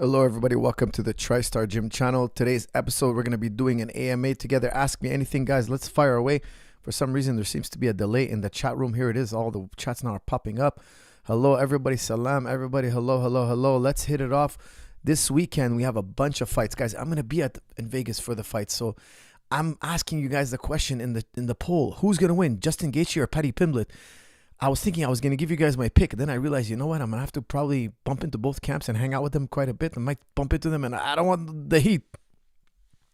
Hello everybody, welcome to the TriStar Gym channel. Today's episode we're going to be doing an AMA together. Ask me anything, guys. Let's fire away. For some reason there seems to be a delay in the chat room. Here it is. All the chats now are popping up. Hello everybody, salam everybody. Hello. Let's hit it off. This weekend we have a bunch of fights, guys. I'm going to be in Vegas for the fight, so I'm asking you guys the question in the poll. Who's going to win, Justin Gaethje or Paddy Pimblett? I was thinking I was going to give you guys my pick. Then I realized, you know what? I'm going to have to probably bump into both camps and hang out with them quite a bit. I might bump into them, and I don't want the heat.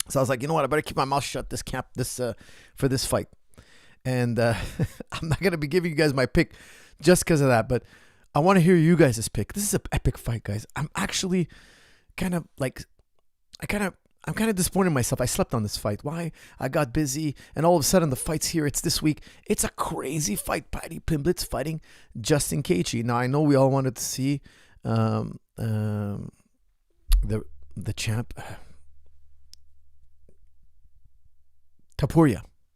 So I was like, you know what? I better keep my mouth shut for this fight. And I'm not going to be giving you guys my pick just because of that. But I want to hear you guys' pick. This is an epic fight, guys. I'm actually I'm kind of disappointed in myself. I slept on this fight. Why? I got busy, and all of a sudden the fight's here. It's this week. It's a crazy fight. Paddy Pimblett's fighting Justin Gaethje. Now I know we all wanted to see the champ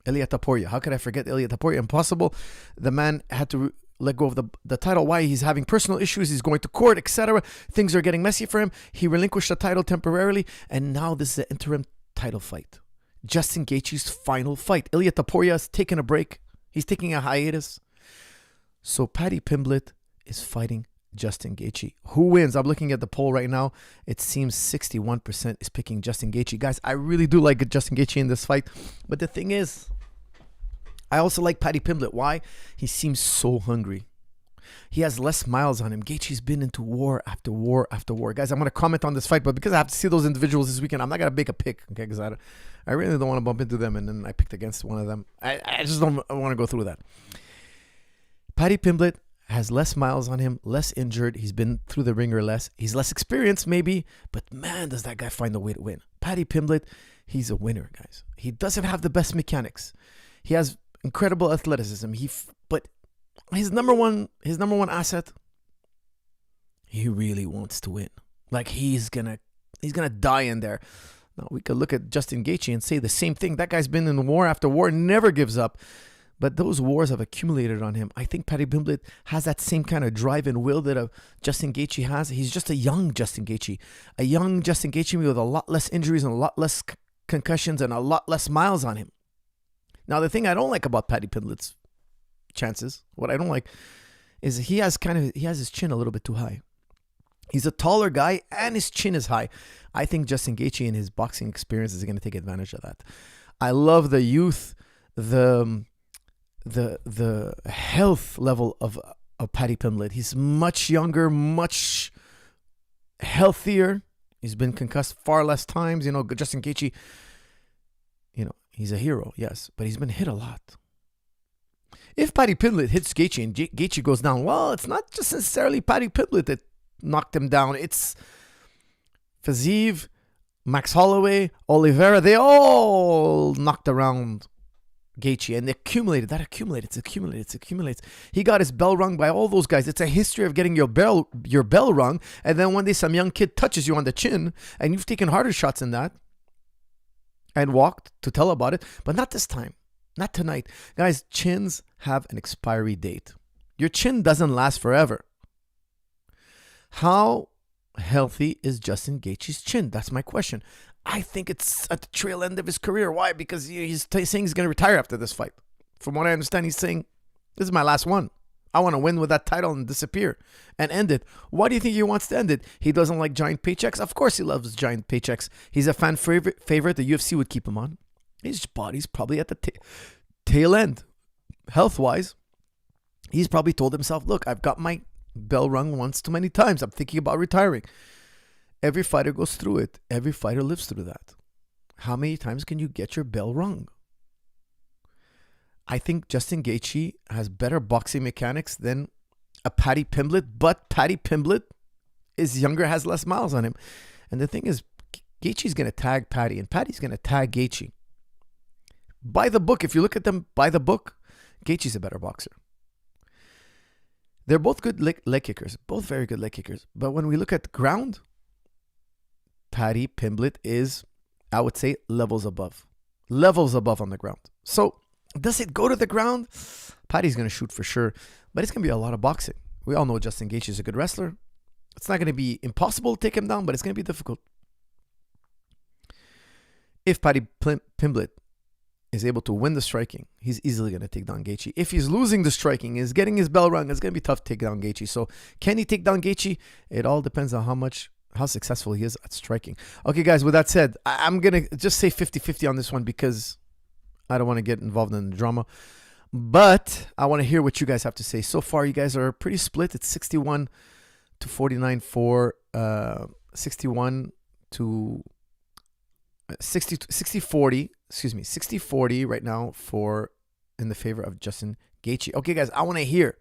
Ilia Topuria. How could I forget Ilia Topuria? Impossible. The man had to let go of the title. Why? He's having personal issues. He's going to court, etc. Things are getting messy for him. He relinquished the title temporarily, and now this is an interim title fight. Justin Gaethje's final fight. Ilia Topuria is taking a break. He's taking a hiatus. So Paddy Pimblett is fighting Justin Gaethje. Who wins? I'm looking at the poll right now. It seems 61% is picking Justin Gaethje. Guys, I really do like Justin Gaethje in this fight. But the thing is, I also like Paddy Pimblett. Why? He seems so hungry. He has less miles on him. Gaethje's been into war after war after war. Guys, I'm going to comment on this fight, but because I have to see those individuals this weekend, I'm not going to make a pick, okay? Because I really don't want to bump into them, and then I picked against one of them. I just don't want to go through that. Paddy Pimblett has less miles on him, less injured. He's been through the ringer less. He's less experienced, maybe, but man, does that guy find a way to win. Paddy Pimblett, he's a winner, guys. He doesn't have the best mechanics. He has incredible athleticism. But his number one asset, he really wants to win. Like he's gonna die in there. Now we could look at Justin Gaethje and say the same thing. That guy's been in war after war, never gives up. But those wars have accumulated on him. I think Paddy Pimblett has that same kind of drive and will that Justin Gaethje has. He's just a young Justin Gaethje. A young Justin Gaethje with a lot less injuries and a lot less concussions and a lot less miles on him. Now, the thing I don't like about Paddy Pimblett's chances, what I don't like, is he has his chin a little bit too high. He's a taller guy, and his chin is high. I think Justin Gaethje and his boxing experience is going to take advantage of that. I love the youth, the health level of Paddy Pimblett. He's much younger, much healthier. He's been concussed far less times. You know, Justin Gaethje, he's a hero, yes, but he's been hit a lot. If Paddy Pimblett hits Gaethje and Gaethje goes down, well, it's not just necessarily Paddy Pimblett that knocked him down. It's Fiziev, Max Holloway, Oliveira. They all knocked around Gaethje, and it accumulates. He got his bell rung by all those guys. It's a history of getting your bell rung, and then one day some young kid touches you on the chin, and you've taken harder shots than that and walked to tell about it, but not this time, not tonight. Guys, chins have an expiry date. Your chin doesn't last forever. How healthy is Justin Gaethje's chin? That's my question. I think it's at the trail end of his career. Why? Because he's saying he's going to retire after this fight. From what I understand, he's saying, this is my last one. I want to win with that title and disappear and end it. Why do you think he wants to end it? He doesn't like giant paychecks? Of course he loves giant paychecks. He's a fan favorite. The UFC would keep him on. His body's probably at the tail end. Health-wise, he's probably told himself, look, I've got my bell rung once too many times. I'm thinking about retiring. Every fighter goes through it. Every fighter lives through that. How many times can you get your bell rung? I think Justin Gaethje has better boxing mechanics than a Paddy Pimblett, but Paddy Pimblett is younger, has less miles on him. And the thing is, Gaethje's going to tag Paddy, and Paddy's going to tag Gaethje. By the book, if you look at them by the book, Gaethje's a better boxer. They're both good leg kickers, both very good leg kickers. But when we look at the ground, Paddy Pimblett is, I would say, levels above on the ground. So, does it go to the ground? Paddy's going to shoot for sure, but it's going to be a lot of boxing. We all know Justin Gaethje is a good wrestler. It's not going to be impossible to take him down, but it's going to be difficult. If Paddy Pimblett is able to win the striking, he's easily going to take down Gaethje. If he's losing the striking, is getting his bell rung, it's going to be tough to take down Gaethje. So can he take down Gaethje? It all depends on how successful he is at striking. Okay, guys, with that said, I'm going to just say 50-50 on this one because I don't want to get involved in the drama. But I want to hear what you guys have to say. So far, you guys are pretty split. It's 61 to 49 for 61 to 60-40. Excuse me, 60-40 right now for in the favor of Justin Gaethje. Okay, guys, I want to hear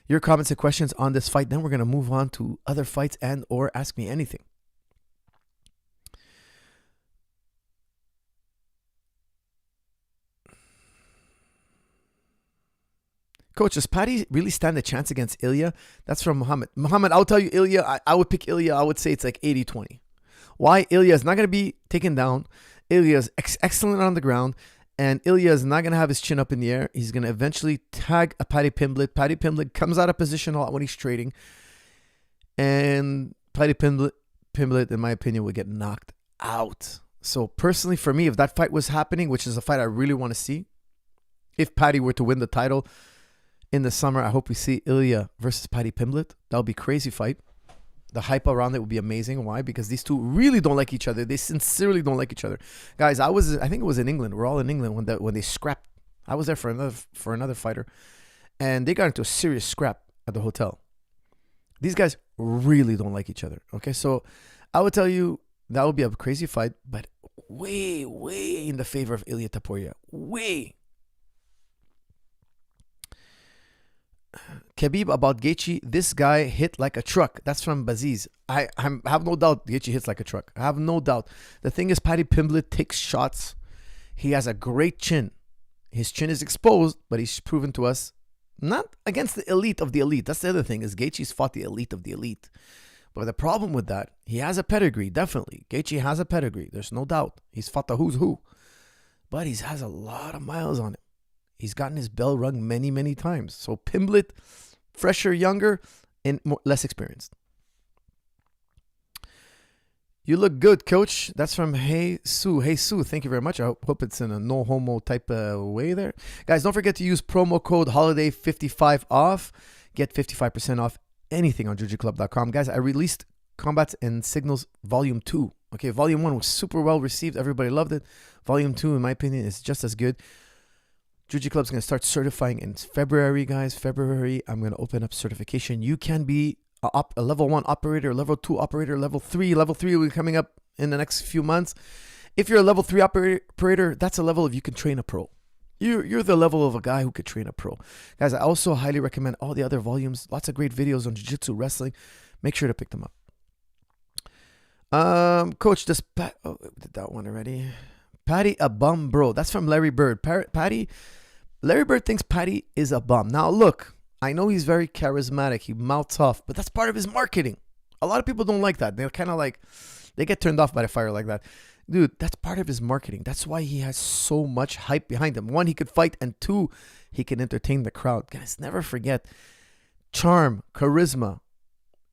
your comments and questions on this fight. Then we're going to move on to other fights and or ask me anything. Coach, does Paddy really stand a chance against Ilya? That's from Muhammad. Muhammad, I'll tell you, Ilya, I would pick Ilya. I would say it's like 80-20. Why? Ilya is not going to be taken down. Ilya is excellent on the ground. And Ilya is not going to have his chin up in the air. He's going to eventually tag a Paddy Pimblett. Paddy Pimblett comes out of position a lot when he's trading. And Paddy Pimblett, in my opinion, would get knocked out. So personally, for me, if that fight was happening, which is a fight I really want to see, if Paddy were to win the title in the summer, I hope we see Ilya versus Paddy Pimblett. That would be a crazy fight. The hype around it would be amazing. Why? Because these two really don't like each other. They sincerely don't like each other. Guys, I think it was in England. We're all in England when they scrapped. I was there for another fighter. And they got into a serious scrap at the hotel. These guys really don't like each other. Okay, so I would tell you that would be a crazy fight, but way, way in the favor of Ilya Topuria. Way. Khabib about Gaethje, this guy hit like a truck. That's from Baziz. I have no doubt Gaethje hits like a truck. I have no doubt. The thing is, Paddy Pimblett takes shots. He has a great chin. His chin is exposed, but he's proven to us not against the elite of the elite. That's the other thing, is Gaethje's fought the elite of the elite. But the problem with that, he has a pedigree, definitely. Gaethje has a pedigree. There's no doubt. He's fought the who's who. But he has a lot of miles on him. He's gotten his bell rung many, many times. So Pimblett, fresher, younger, and less experienced. You look good, Coach. That's from Hey Sue. Hey Sue, thank you very much. I hope it's in a no homo type of way there. Guys, don't forget to use promo code HOLIDAY55 off. Get 55% off anything on jujiclub.com. Guys, I released Combats and Signals Volume 2. Okay, Volume 1 was super well received. Everybody loved it. Volume 2, in my opinion, is just as good. Juji Club's going to start certifying in February, guys. February, I'm going to open up certification. You can be a level 1 operator, level 2 operator, level 3. Level 3 will be coming up in the next few months. If you're a level 3 operator, that's a level of you can train a pro. You're the level of a guy who could train a pro. Guys, I also highly recommend all the other volumes. Lots of great videos on jiu-jitsu, wrestling. Make sure to pick them up. Coach, did that one already. Paddy a bum, bro. That's from Larry Bird. Larry Bird thinks Paddy is a bum. Now, look, I know he's very charismatic. He mouths off, but that's part of his marketing. A lot of people don't like that. They're kind of like, they get turned off by the fire like that. Dude, that's part of his marketing. That's why he has so much hype behind him. 1, he could fight, and 2, he can entertain the crowd. Guys, never forget, charm, charisma,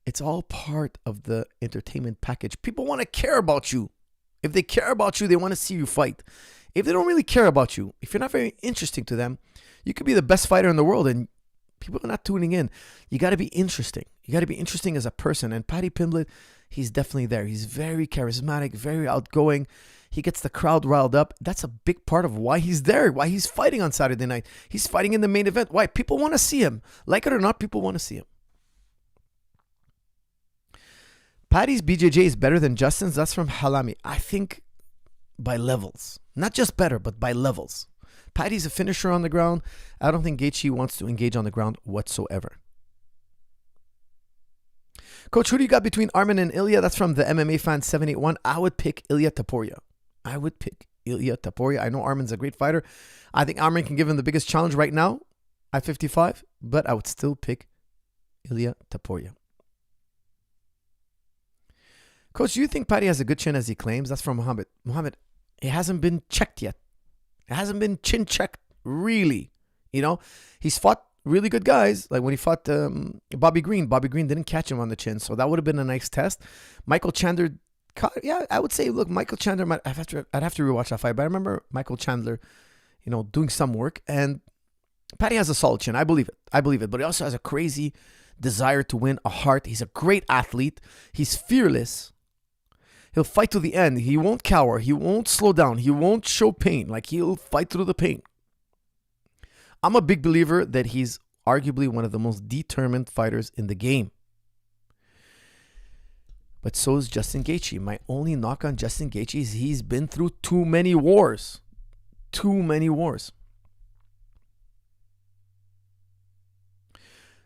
it's all part of the entertainment package. People want to care about you. If they care about you, they want to see you fight. If they don't really care about you, if you're not very interesting to them, you could be the best fighter in the world and people are not tuning in. You got to be interesting. You got to be interesting as a person. And Paddy Pimblett, he's definitely there. He's very charismatic, very outgoing. He gets the crowd riled up. That's a big part of why he's there, why he's fighting on Saturday night. He's fighting in the main event. Why? People want to see him. Like it or not, people want to see him. Paddy's BJJ is better than Justin's. That's from Halami. I think by levels. Not just better, but by levels. Paddy's a finisher on the ground. I don't think Gaethje wants to engage on the ground whatsoever. Coach, who do you got between Arman and Ilya? That's from the MMA fan 781. I would pick Ilya Topuria. I know Arman's a great fighter. I think Arman can give him the biggest challenge right now at 55, but I would still pick Ilya Topuria. Coach, do you think Paddy has a good chin as he claims? That's from Muhammad. Muhammad, it hasn't been checked yet. It hasn't been chin checked, really. You know, he's fought really good guys. Like when he fought Bobby Green didn't catch him on the chin, so that would have been a nice test. Michael Chandler, I would say, look, Michael Chandler, I'd have to rewatch that fight, but I remember Michael Chandler, doing some work. And Paddy has a solid chin. I believe it. But he also has a crazy desire to win, a heart. He's a great athlete. He's fearless. He'll fight to the end. He won't cower. He won't slow down. He won't show pain. Like, he'll fight through the pain. I'm a big believer that he's arguably one of the most determined fighters in the game. But so is Justin Gaethje. My only knock on Justin Gaethje is he's been through too many wars. Too many wars.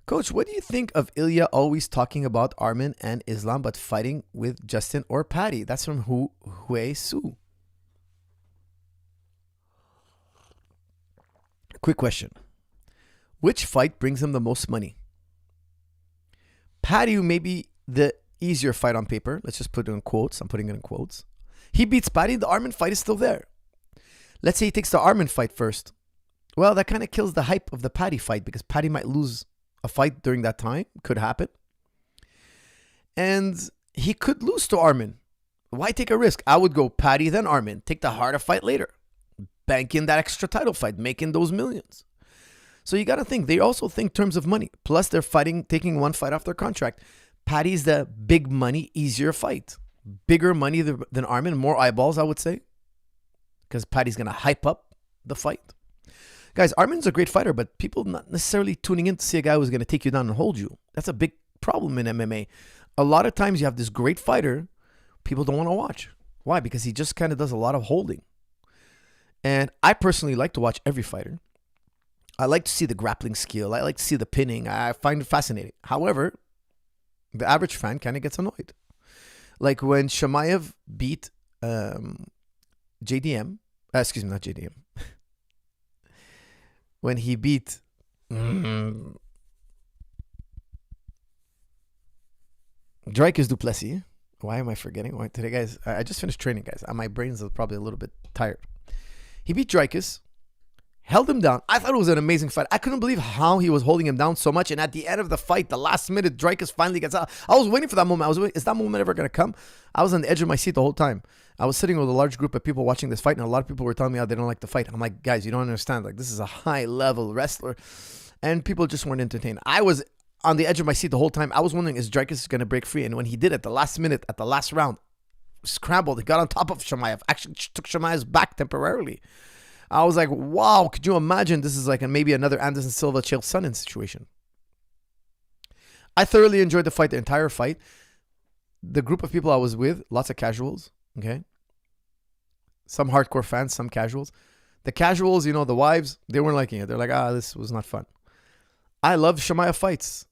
Coach, what do you think of Ilya always talking about Arman and Islam but fighting with Justin or Paddy? That's from Hui Su. Quick question. Which fight brings him the most money? Paddy, who may be the easier fight on paper. Let's just put it in quotes. I'm putting it in quotes. He beats Paddy. The Arman fight is still there. Let's say he takes the Arman fight first. Well, that kind of kills the hype of the Paddy fight because Paddy might lose a fight during that time. Could happen. And he could lose to Arman. Why take a risk? I would go Paddy, then Arman. Take the harder fight later. Bank in that extra title fight. Making those millions. So you got to think. They also think terms of money. Plus, they're taking one fight off their contract. Paddy's the big money, easier fight. Bigger money than Arman. More eyeballs, I would say. Because Paddy's going to hype up the fight. Guys, Arman's a great fighter, but people not necessarily tuning in to see a guy who's going to take you down and hold you. That's a big problem in MMA. A lot of times you have this great fighter, people don't want to watch. Why? Because he just kind of does a lot of holding. And I personally like to watch every fighter. I like to see the grappling skill. I like to see the pinning. I find it fascinating. However, the average fan kind of gets annoyed. Like when Chimaev beat JDM. Excuse me, not JDM. When he beat Dricus du Plessis. Why am I forgetting? Why today, guys? I just finished training, guys. My brain's probably a little bit tired. He beat Dricus, held him down. I thought it was an amazing fight. I couldn't believe how he was holding him down so much. And at the end of the fight, the last minute, Dricus finally gets out. I was waiting for that moment. Is that moment ever going to come? I was on the edge of my seat the whole time. I was sitting with a large group of people watching this fight, and a lot of people were telling me how they don't like the fight. I'm like, guys, you don't understand. Like, this is a high-level wrestler. And people just weren't entertained. I was on the edge of my seat the whole time. I was wondering, is Dricus going to break free? And when he did at the last minute, at the last round, scrambled. He got on top of Chimaev. Actually took Chimaev's back temporarily. I was like, wow, could you imagine this is like maybe another Anderson Silva, Chael Sonnen situation? I thoroughly enjoyed the fight, the entire fight. The group of people I was with, lots of casuals, okay? Some hardcore fans, some casuals. The casuals, the wives, they weren't liking it. They're like, this was not fun. I loved Chimaev fights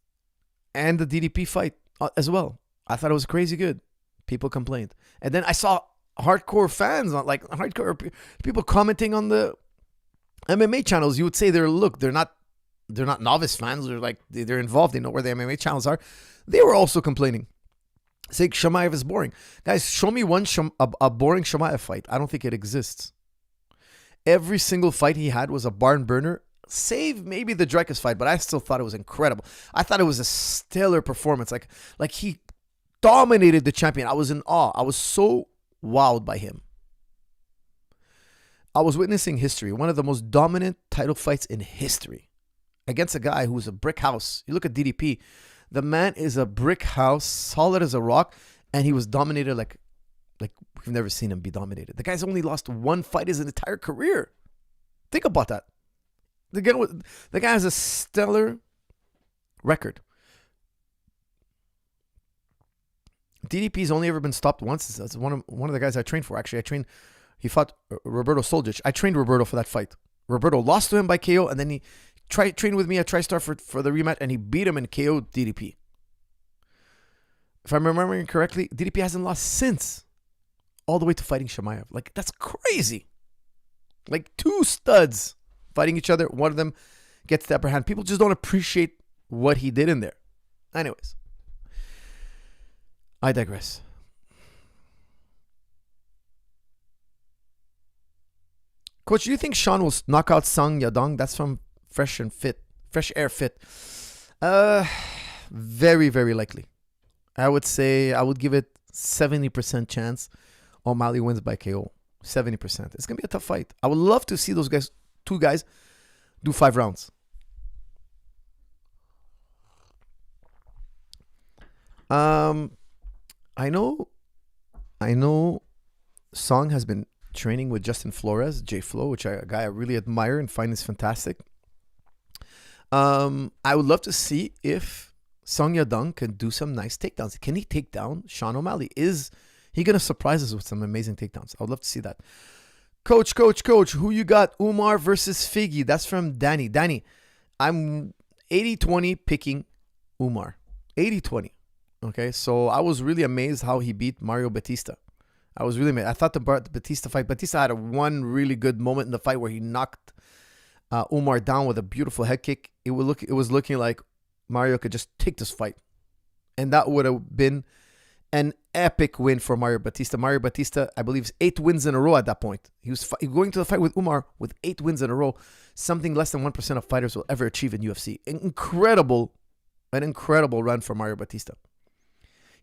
and the DDP fight as well. I thought it was crazy good. People complained. And then I saw hardcore fans, like hardcore people commenting on the MMA channels. You would say they're not novice fans. They're involved. They know where the MMA channels are. They were also complaining, saying Chimaev is boring. Guys, show me a boring Chimaev fight. I don't think it exists. Every single fight he had was a barn burner, save maybe the Dricus fight, but I still thought it was incredible. I thought it was a stellar performance. Like he dominated the champion. I was in awe. I was so wowed by him. I was witnessing history, one of the most dominant title fights in history, against a guy who's a brick house. You look at DDP, the man is a brick house, solid as a rock, and he was dominated like we've never seen him be dominated. The guy's only lost one fight his entire career. Think about that. The guy has a stellar record. DDP's only ever been stopped once. That's one of the guys I trained for. Actually, he fought Roberto Soldic. I trained Roberto for that fight. Roberto lost to him by KO, and then he trained with me at TriStar for the rematch, and he beat him and KO'd DDP. If I'm remembering correctly, DDP hasn't lost since, all the way to fighting Chimaev. Like, that's crazy. Like, two studs fighting each other. One of them gets the upper hand. People just don't appreciate what he did in there. Anyways, I digress. Coach, do you think Sean will knock out Sang Yadong? That's from Fresh and Fit. fresh air fit. Very, very likely. I would say I would give it 70% chance O'Malley wins by KO. 70%. It's going to be a tough fight. I would love to see those guys, two guys, do 5 rounds. I know Song has been training with Justin Flores, J-Flow, which a guy I really admire and find is fantastic. I would love to see if Song Yadong can do some nice takedowns. Can he take down Sean O'Malley? Is he going to surprise us with some amazing takedowns? I would love to see that. Coach, who you got? Umar versus Figgy. That's from Danny. Danny, I'm 80-20 picking Umar. 80-20. Okay, so I was really amazed how he beat Mario Batista. I was really amazed. I thought the Batista fight, Batista had one really good moment in the fight where he knocked Umar down with a beautiful head kick. It was looking like Mario could just take this fight. And that would have been an epic win for Mario Batista. Mario Batista, I believe, is 8 wins in a row at that point. He was going to the fight with Umar with 8 wins in a row, something less than 1% of fighters will ever achieve in UFC. An incredible run for Mario Batista.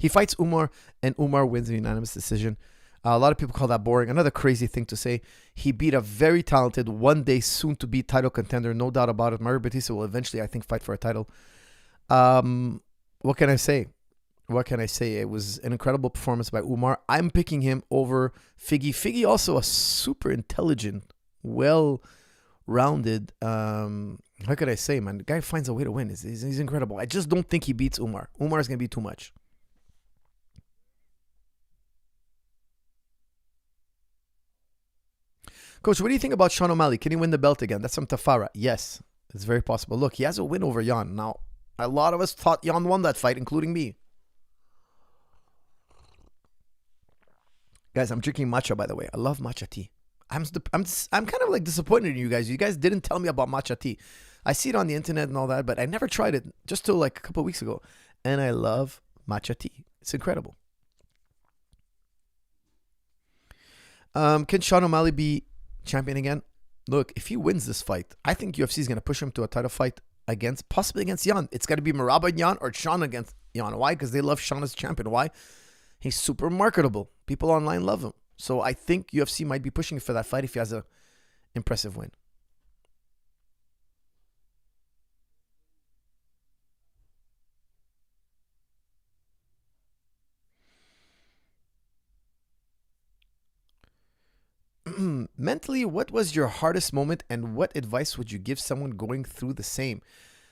He fights Umar, and Umar wins a unanimous decision. A lot of people call that boring. Another crazy thing to say. He beat a very talented, one day soon-to-be title contender, no doubt about it. Mario Batista will eventually, I think, fight for a title. What can I say? It was an incredible performance by Umar. I'm picking him over Figgy. Figgy also a super intelligent, well-rounded, how could I say, man? The guy finds a way to win. He's incredible. I just don't think he beats Umar. Umar is going to be too much. Coach, what do you think about Sean O'Malley? Can he win the belt again? That's from Tafara. Yes, it's very possible. Look, he has a win over Jan. Now, a lot of us thought Jan won that fight, including me. Guys, I'm drinking matcha, by the way. I love matcha tea. I'm kind of like disappointed in you guys. You guys didn't tell me about matcha tea. I see it on the internet and all that, but I never tried it just till like a couple of weeks ago. And I love matcha tea. It's incredible. Can Sean O'Malley be champion again? Look, if he wins this fight, I think UFC is going to push him to a title fight possibly against Jan. It's got to be Merab and Jan or Sean against Jan. Why? Because they love Sean as champion. Why? He's super marketable. People online love him. So I think UFC might be pushing for that fight if he has an impressive win. Mentally, what was your hardest moment and what advice would you give someone going through the same?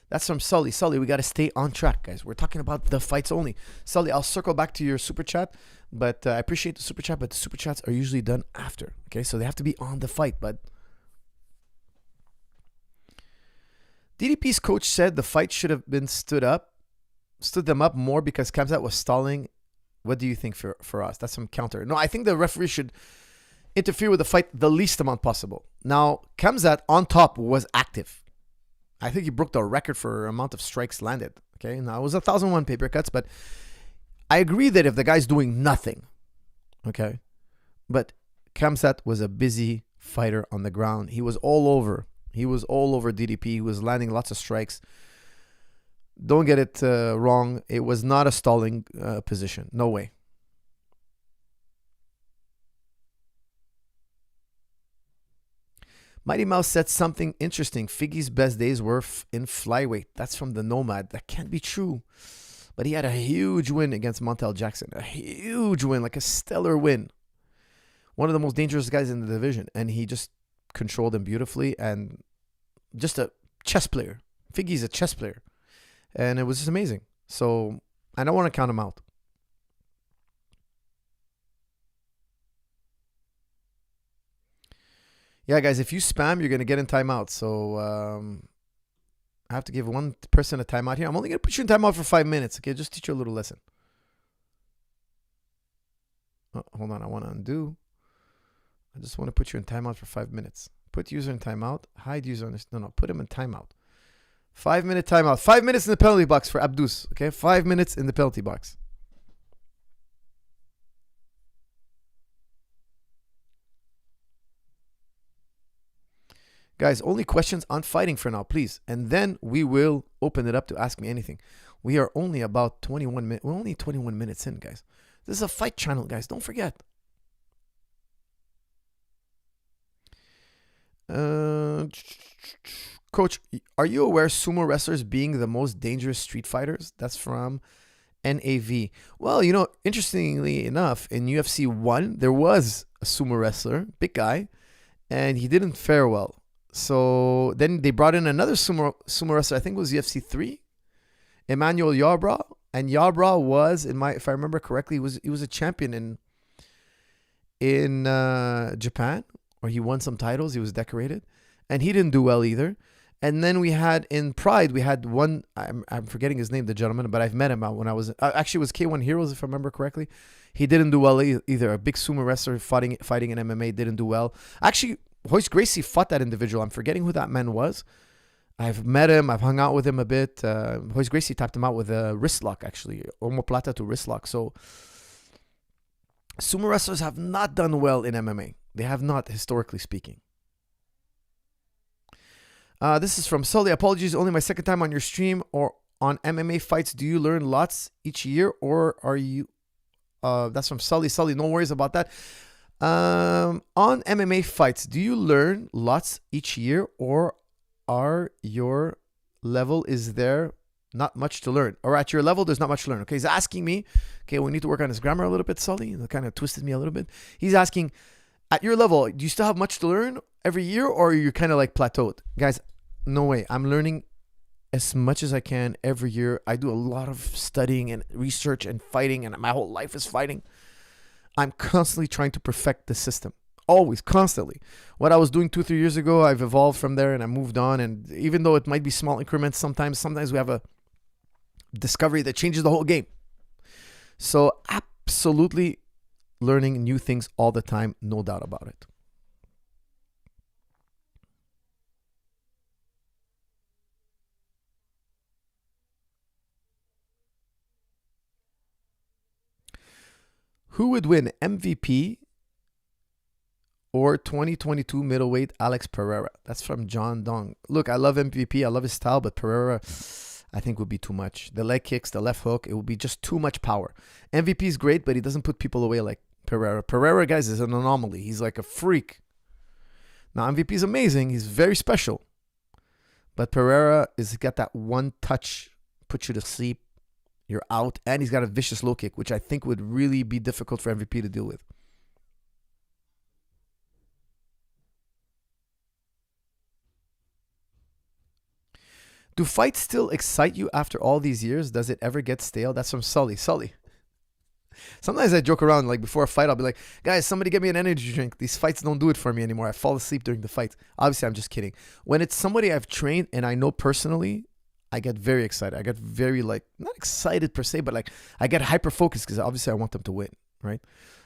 That's from Sully. Sully, we got to stay on track, guys. We're talking about the fights only. Sully, I'll circle back to your super chat, but I appreciate the super chat, but the super chats are usually done after, okay? So they have to be on the fight, but DDP's coach said the fight should have been stood them up more because Khamzat was stalling. What do you think for us? That's some counter. No, I think the referee should interfere with the fight the least amount possible. Now, Khamzat on top was active. I think he broke the record for amount of strikes landed. Okay, now it was 1,001 paper cuts, but I agree that if the guy's doing nothing, okay, but Khamzat was a busy fighter on the ground. He was all over. DDP. He was landing lots of strikes. Don't get it wrong. It was not a stalling position. No way. Mighty Mouse said something interesting. Figgy's best days were in flyweight. That's from the Nomad. That can't be true. But he had a huge win against Montel Jackson. A huge win, like a stellar win. One of the most dangerous guys in the division. And he just controlled him beautifully. And just a chess player. Figgy's a chess player. And it was just amazing. So I don't want to count him out. Yeah, guys, if you spam, you're going to get in timeout. So I have to give one person a timeout here. I'm only going to put you in timeout for 5 minutes. Okay, just teach you a little lesson. Oh, hold on, I want to undo. I just want to put you in timeout for 5 minutes. Put user in timeout. Hide user. No, put him in timeout. 5-minute timeout. 5 minutes in the penalty box for Abdus. Okay, 5 minutes in the penalty box. Guys, only questions on fighting for now, please. And then we will open it up to ask me anything. We are only about 21 minutes. We're only 21 minutes in, guys. This is a fight channel, guys. Don't forget. Coach, are you aware sumo wrestlers being the most dangerous street fighters? That's from NAV. Well, you know, interestingly enough, in UFC 1, there was a sumo wrestler, big guy, and he didn't fare well. So then they brought in another sumo wrestler, I think it was UFC 3, Emmanuel Yarbrough. And Yarbrough was, if I remember correctly, he was a champion in Japan, or he won some titles. He was decorated, and he didn't do well either. And then we had in Pride, we had one, I'm forgetting his name, the gentleman, but I've met him out when I was, actually it was K1 Heroes, if I remember correctly. He didn't do well either. A big sumo wrestler fighting in MMA didn't do well. Actually, Royce Gracie fought that individual. I'm forgetting who that man was. I've met him. I've hung out with him a bit. Royce Gracie tapped him out with a wrist lock, actually. Omoplata to wrist lock. So sumo wrestlers have not done well in MMA. They have not, historically speaking. This is from Sully. Apologies, only my second time on your stream or on MMA fights. Do you learn lots each year, or are you... that's from Sully. Sully, no worries about that. On MMA fights, do you learn lots each year, or are your level, is there not much to learn? Or at your level, there's not much to learn. Okay, he's asking me, okay, we need to work on his grammar a little bit, Sully. That kind of twisted me a little bit. He's asking, at your level, do you still have much to learn every year, or are you kind of like plateaued? Guys, no way. I'm learning as much as I can every year. I do a lot of studying and research and fighting, and my whole life is fighting. I'm constantly trying to perfect the system. Always, constantly. What I was doing 2-3 years ago, I've evolved from there and I moved on. And even though it might be small increments, sometimes we have a discovery that changes the whole game. So absolutely learning new things all the time, no doubt about it. Who would win, MVP or 2022 middleweight Alex Pereira? That's from John Dong. Look, I love MVP. I love his style, but Pereira, I think, would be too much. The leg kicks, the left hook, it would be just too much power. MVP is great, but he doesn't put people away like Pereira. Pereira, guys, is an anomaly. He's like a freak. Now, MVP is amazing. He's very special. But Pereira is got that one touch, puts you to sleep. You're out. And he's got a vicious low kick, which I think would really be difficult for MVP to deal with. Do fights still excite you after all these years? Does it ever get stale? That's from Sully. Sully. Sometimes I joke around, like before a fight, I'll be like, guys, somebody get me an energy drink. These fights don't do it for me anymore. I fall asleep during the fights. Obviously, I'm just kidding. When it's somebody I've trained and I know personally, I get very excited. I get very, like, not excited per se, but like I get hyper focused because obviously I want them to win, right?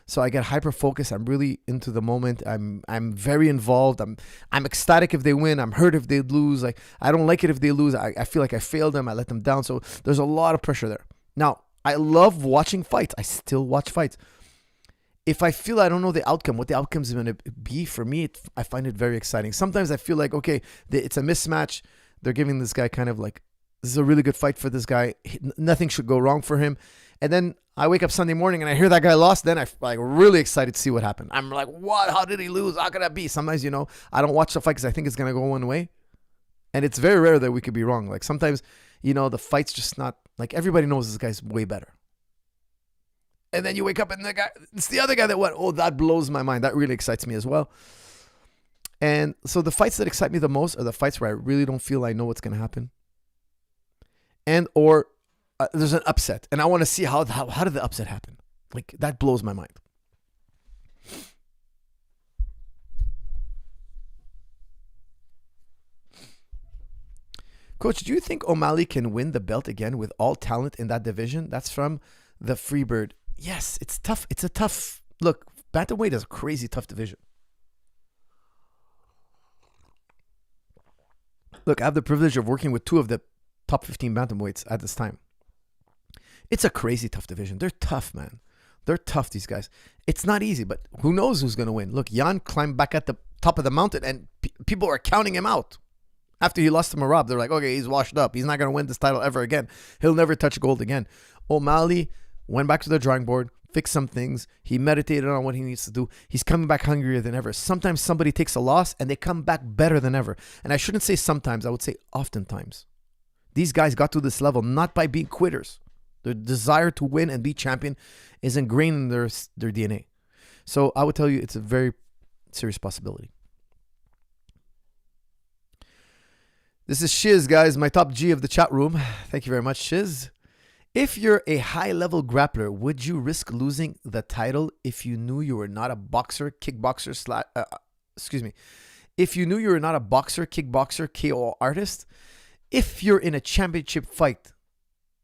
So I get hyper focused. I'm really into the moment. I'm very involved. I'm ecstatic if they win. I'm hurt if they lose. Like, I don't like it if they lose. I feel like I failed them. I let them down. So there's a lot of pressure there. Now, I love watching fights. I still watch fights. If I feel I don't know the outcome, what the outcome is going to be for me, I find it very exciting. Sometimes I feel like, okay, it's a mismatch. They're giving this guy kind of like, this is a really good fight for this guy. Nothing should go wrong for him. And then I wake up Sunday morning and I hear that guy lost. Then I'm like really excited to see what happened. I'm like, what? How did he lose? How could that be? Sometimes, you know, I don't watch the fight because I think it's going to go one way. And it's very rare that we could be wrong. Like sometimes, you know, the fight's just not, like everybody knows this guy's way better. And then you wake up and the guy, it's the other guy that went, oh, that blows my mind. That really excites me as well. And so the fights that excite me the most are the fights where I really don't feel I know what's going to happen. And or there's an upset. And I want to see how did the upset happen? Like that blows my mind. Coach, do you think O'Malley can win the belt again with all talent in that division? That's from the Freebird. Yes, it's tough. It's a tough look. Bantamweight is a crazy tough division. Look, I have the privilege of working with two of the top 15 bantamweights at this time. It's a crazy tough division. They're tough, man. They're tough, these guys. It's not easy, but who knows who's going to win? Look, Jan climbed back at the top of the mountain, and people are counting him out. After he lost to Marab, they're like, okay, he's washed up. He's not going to win this title ever again. He'll never touch gold again. O'Malley went back to the drawing board, fixed some things. He meditated on what he needs to do. He's coming back hungrier than ever. Sometimes somebody takes a loss and they come back better than ever. And I shouldn't say sometimes. I would say oftentimes. These guys got to this level not by being quitters. Their desire to win and be champion is ingrained in their DNA. So I would tell you it's a very serious possibility. This is Shiz, guys, my top G of the chat room. Thank you very much, Shiz. If you're a high-level grappler, would you risk losing the title if you knew you were not a boxer, kickboxer, If you knew you were not a boxer, kickboxer, KO artist? If you're in a championship fight,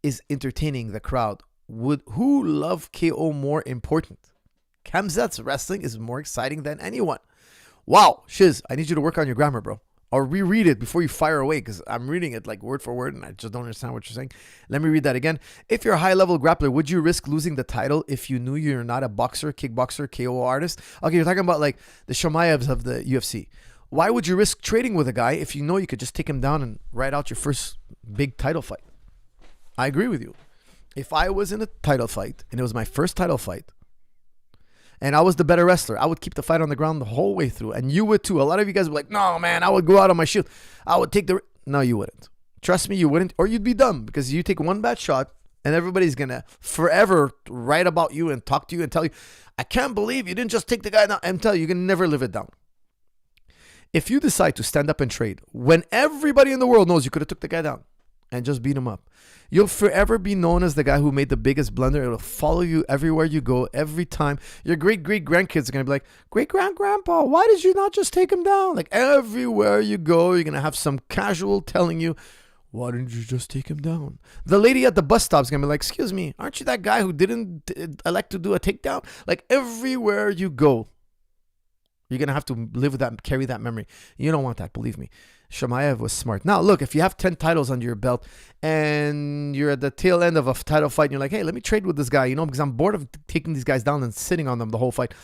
is entertaining the crowd, would who love KO more important? Kamzat's wrestling is more exciting than anyone. Wow, Shiz, I need you to work on your grammar, bro. Or reread it before you fire away, because I'm reading it like word for word and I just don't understand what you're saying. Let me read that again. If you're a high-level grappler, would you risk losing the title if you knew you're not a boxer, kickboxer, KO artist? Okay, you're talking about like the Shamayevs of the UFC. Why would you risk trading with a guy if you know you could just take him down and ride out your first big title fight? I agree with you. If I was in a title fight and it was my first title fight, and I was the better wrestler, I would keep the fight on the ground the whole way through. And you would too. A lot of you guys were like, no, man, I would go out on my shield. I would take the... No, you wouldn't. Trust me, you wouldn't. Or you'd be dumb, because you take one bad shot and everybody's going to forever write about you and talk to you and tell you, I can't believe you didn't just take the guy down. And tell you, you can never live it down. If you decide to stand up and trade when everybody in the world knows you could have took the guy down and just beat him up, you'll forever be known as the guy who made the biggest blunder. It'll follow you everywhere you go, every time. Your great-great-grandkids are going to be like, great-grand-grandpa, why did you not just take him down? Like, everywhere you go, you're going to have some casual telling you, why didn't you just take him down? The lady at the bus stop is going to be like, excuse me, aren't you that guy who didn't elect to do a takedown? Like, everywhere you go, you're going to have to live with that, carry that memory. You don't want that, believe me. Shamaev was smart. Now, look, if you have 10 titles under your belt and you're at the tail end of a title fight and you're like, hey, let me trade with this guy, because I'm bored of taking these guys down and sitting on them the whole fight.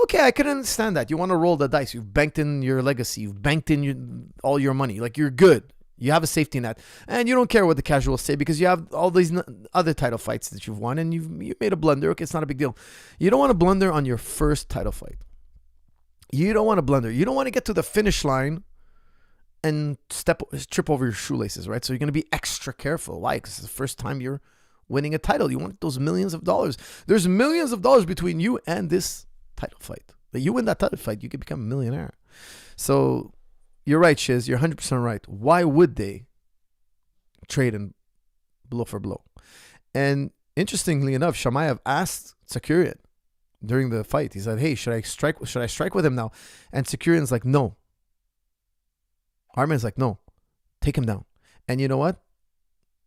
Okay, I can understand that. You want to roll the dice. You've banked in your legacy. You've banked in all your money. Like, you're good. You have a safety net. And you don't care what the casuals say because you have all these other title fights that you've won and you've made a blunder. Okay, it's not a big deal. You don't want to blunder on your first title fight. You don't want to blunder. You don't want to get to the finish line and trip over your shoelaces, right? So you're going to be extra careful. Why? Because it's the first time you're winning a title. You want those millions of dollars. There's millions of dollars between you and this title fight. That you win that title fight, you can become a millionaire. So you're right, Shiz. You're 100% right. Why would they trade and blow for blow? And interestingly enough, Shamaev asked Sakurian during the fight. He said, hey, should I strike with him now? And Sakurian's like, no. Arman's like, no, take him down. And you know what?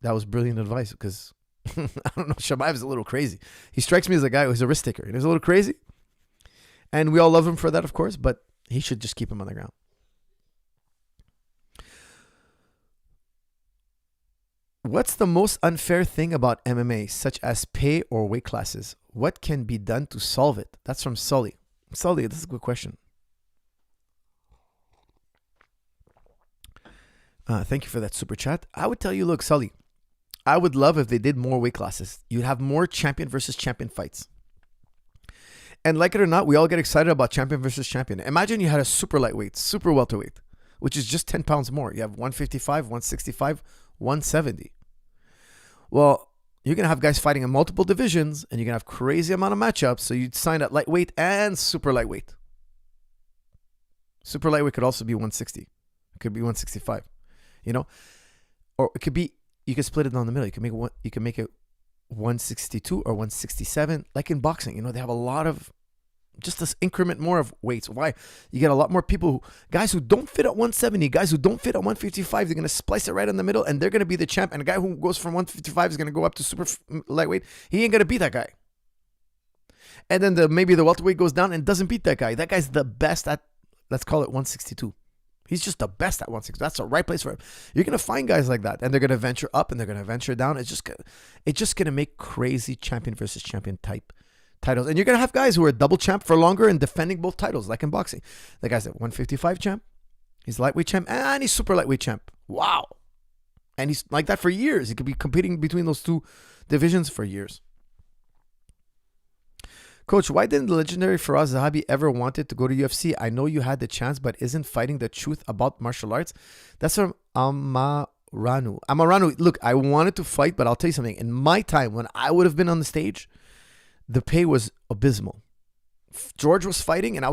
That was brilliant advice because, I don't know, Shamaev is a little crazy. He strikes me as a guy who's a risk taker. And he's a little crazy. And we all love him for that, of course, but he should just keep him on the ground. What's the most unfair thing about MMA, such as pay or weight classes? What can be done to solve it? That's from Sully. Sully, this is a good question. Thank you for that super chat. I would tell you, look, Sully, I would love if they did more weight classes. You'd have more champion versus champion fights. And like it or not, we all get excited about champion versus champion. Imagine you had a super lightweight, super welterweight, which is just 10 pounds more. You have 155, 165, 170. Well, you're going to have guys fighting in multiple divisions, and you're going to have crazy amount of matchups. So you'd sign at lightweight and super lightweight. Super lightweight could also be 160. It could be 165. Or it could be, you could split it down the middle. You can make it 162 or 167, like in boxing. They have a lot of, just this increment more of weights. Why? You get a lot more people, guys who don't fit at 170, guys who don't fit at 155, they're going to splice it right in the middle and they're going to be the champ. And a guy who goes from 155 is going to go up to super lightweight. He ain't going to beat that guy. And then maybe the welterweight goes down and doesn't beat that guy. That guy's the best at, let's call it 162. He's just the best at 160. That's the right place for him. You're going to find guys like that, and they're going to venture up and they're going to venture down. It's just going to make crazy champion versus champion type titles. And you're going to have guys who are double champ for longer and defending both titles, like in boxing. The guy's at 155 champ, he's lightweight champ, and he's super lightweight champ. Wow. And he's like that for years. He could be competing between those two divisions for years. Coach, why didn't the legendary Faraz Zahabi ever wanted to go to UFC? I know you had the chance, but isn't fighting the truth about martial arts? That's from Amaranu. Look, I wanted to fight, but I'll tell you something. In my time, when I would have been on the stage, the pay was abysmal. George was fighting, and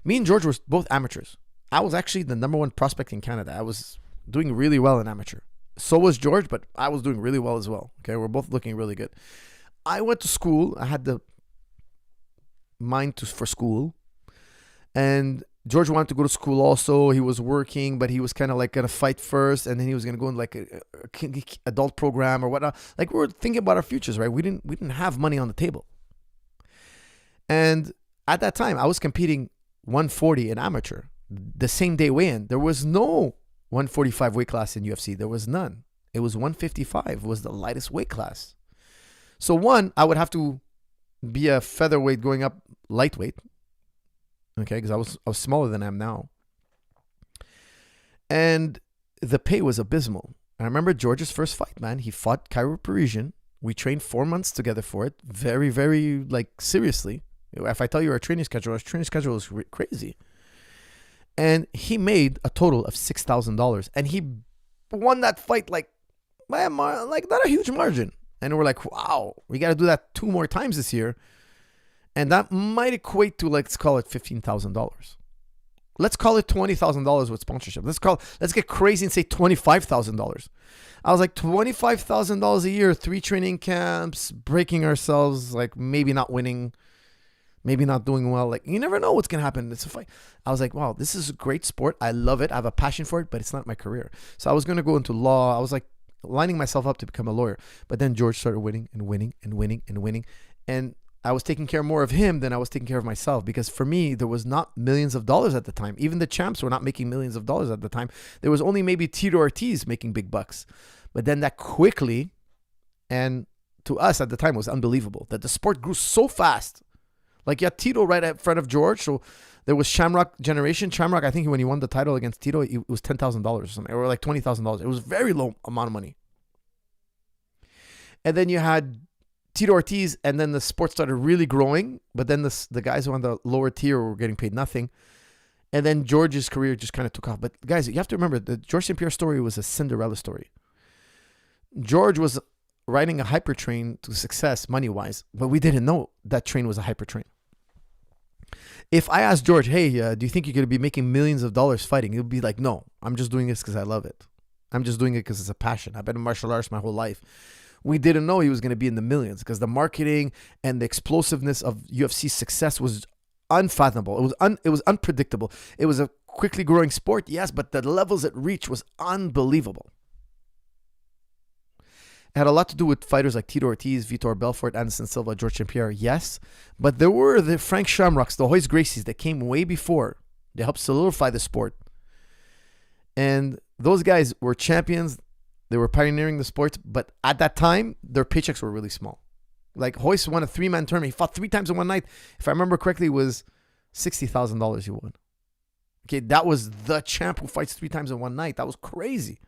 me and George were both amateurs. I was actually the number one prospect in Canada. I was doing really well in amateur. So was George, but I was doing really well as well. Okay, we're both looking really good. I went to school. I had the mind for school, and George wanted to go to school also. He was working, but he was kind of like gonna fight first, and then he was gonna go in like a adult program or whatnot. Like, we were thinking about our futures, right? We didn't have money on the table. And at that time, I was competing 140 in amateur, the same day weigh-in. There was no 145 weight class in UFC. There was none. It was 155 was the lightest weight class. So I would have to be a featherweight going up lightweight. Okay, because I was smaller than I am now. And the pay was abysmal. I remember George's first fight, man. He fought Cairo Parisian. We trained 4 months together for it. Very, very, seriously. If I tell you our training schedule was crazy. And he made a total of $6,000. And he won that fight by not a huge margin. And we're like, wow, we got to do that 2 more times this year. And that might equate to, let's call it $15,000. Let's call it $20,000 with sponsorship. Let's get crazy and say $25,000. I was like, $25,000 a year, 3 training camps, breaking ourselves, maybe not winning, maybe not doing well. You never know what's going to happen. It's a fight. I was like, wow, this is a great sport. I love it. I have a passion for it, but it's not my career. So I was going to go into law. I was lining myself up to become a lawyer. But then George started winning and winning and winning and winning. And I was taking care more of him than I was taking care of myself, because for me, there was not millions of dollars at the time. Even the champs were not making millions of dollars at the time. There was only maybe Tito Ortiz making big bucks. But then that quickly, and to us at the time, was unbelievable that the sport grew so fast. You had Tito right in front of George. So there was Shamrock generation. Shamrock, I think when he won the title against Tito, it was $10,000 or something, or $20,000. It was a very low amount of money. And then you had Tito Ortiz, and then the sport started really growing, but then the guys who were on the lower tier were getting paid nothing. And then George's career just kind of took off. But guys, you have to remember, the George St. Pierre story was a Cinderella story. George was riding a hyper train to success money-wise, but we didn't know that train was a hyper train. If I asked George, hey, do you think you're going to be making millions of dollars fighting? He'll be like, no, I'm just doing this because I love it. I'm just doing it because it's a passion. I've been in martial arts my whole life. We didn't know he was going to be in the millions, because the marketing and the explosiveness of UFC success was unfathomable. It was unpredictable. It was a quickly growing sport, yes, but the levels it reached was unbelievable. It had a lot to do with fighters like Tito Ortiz, Vitor Belfort, Anderson Silva, George St. Pierre, yes. But there were the Frank Shamrocks, the Royce Gracies that came way before. They helped solidify the sport. And those guys were champions. They were pioneering the sports, but at that time, their paychecks were really small. Royce won a 3-man tournament. He fought 3 times in one night. If I remember correctly, it was $60,000 he won. Okay, that was the champ who fights 3 times in one night. That was crazy.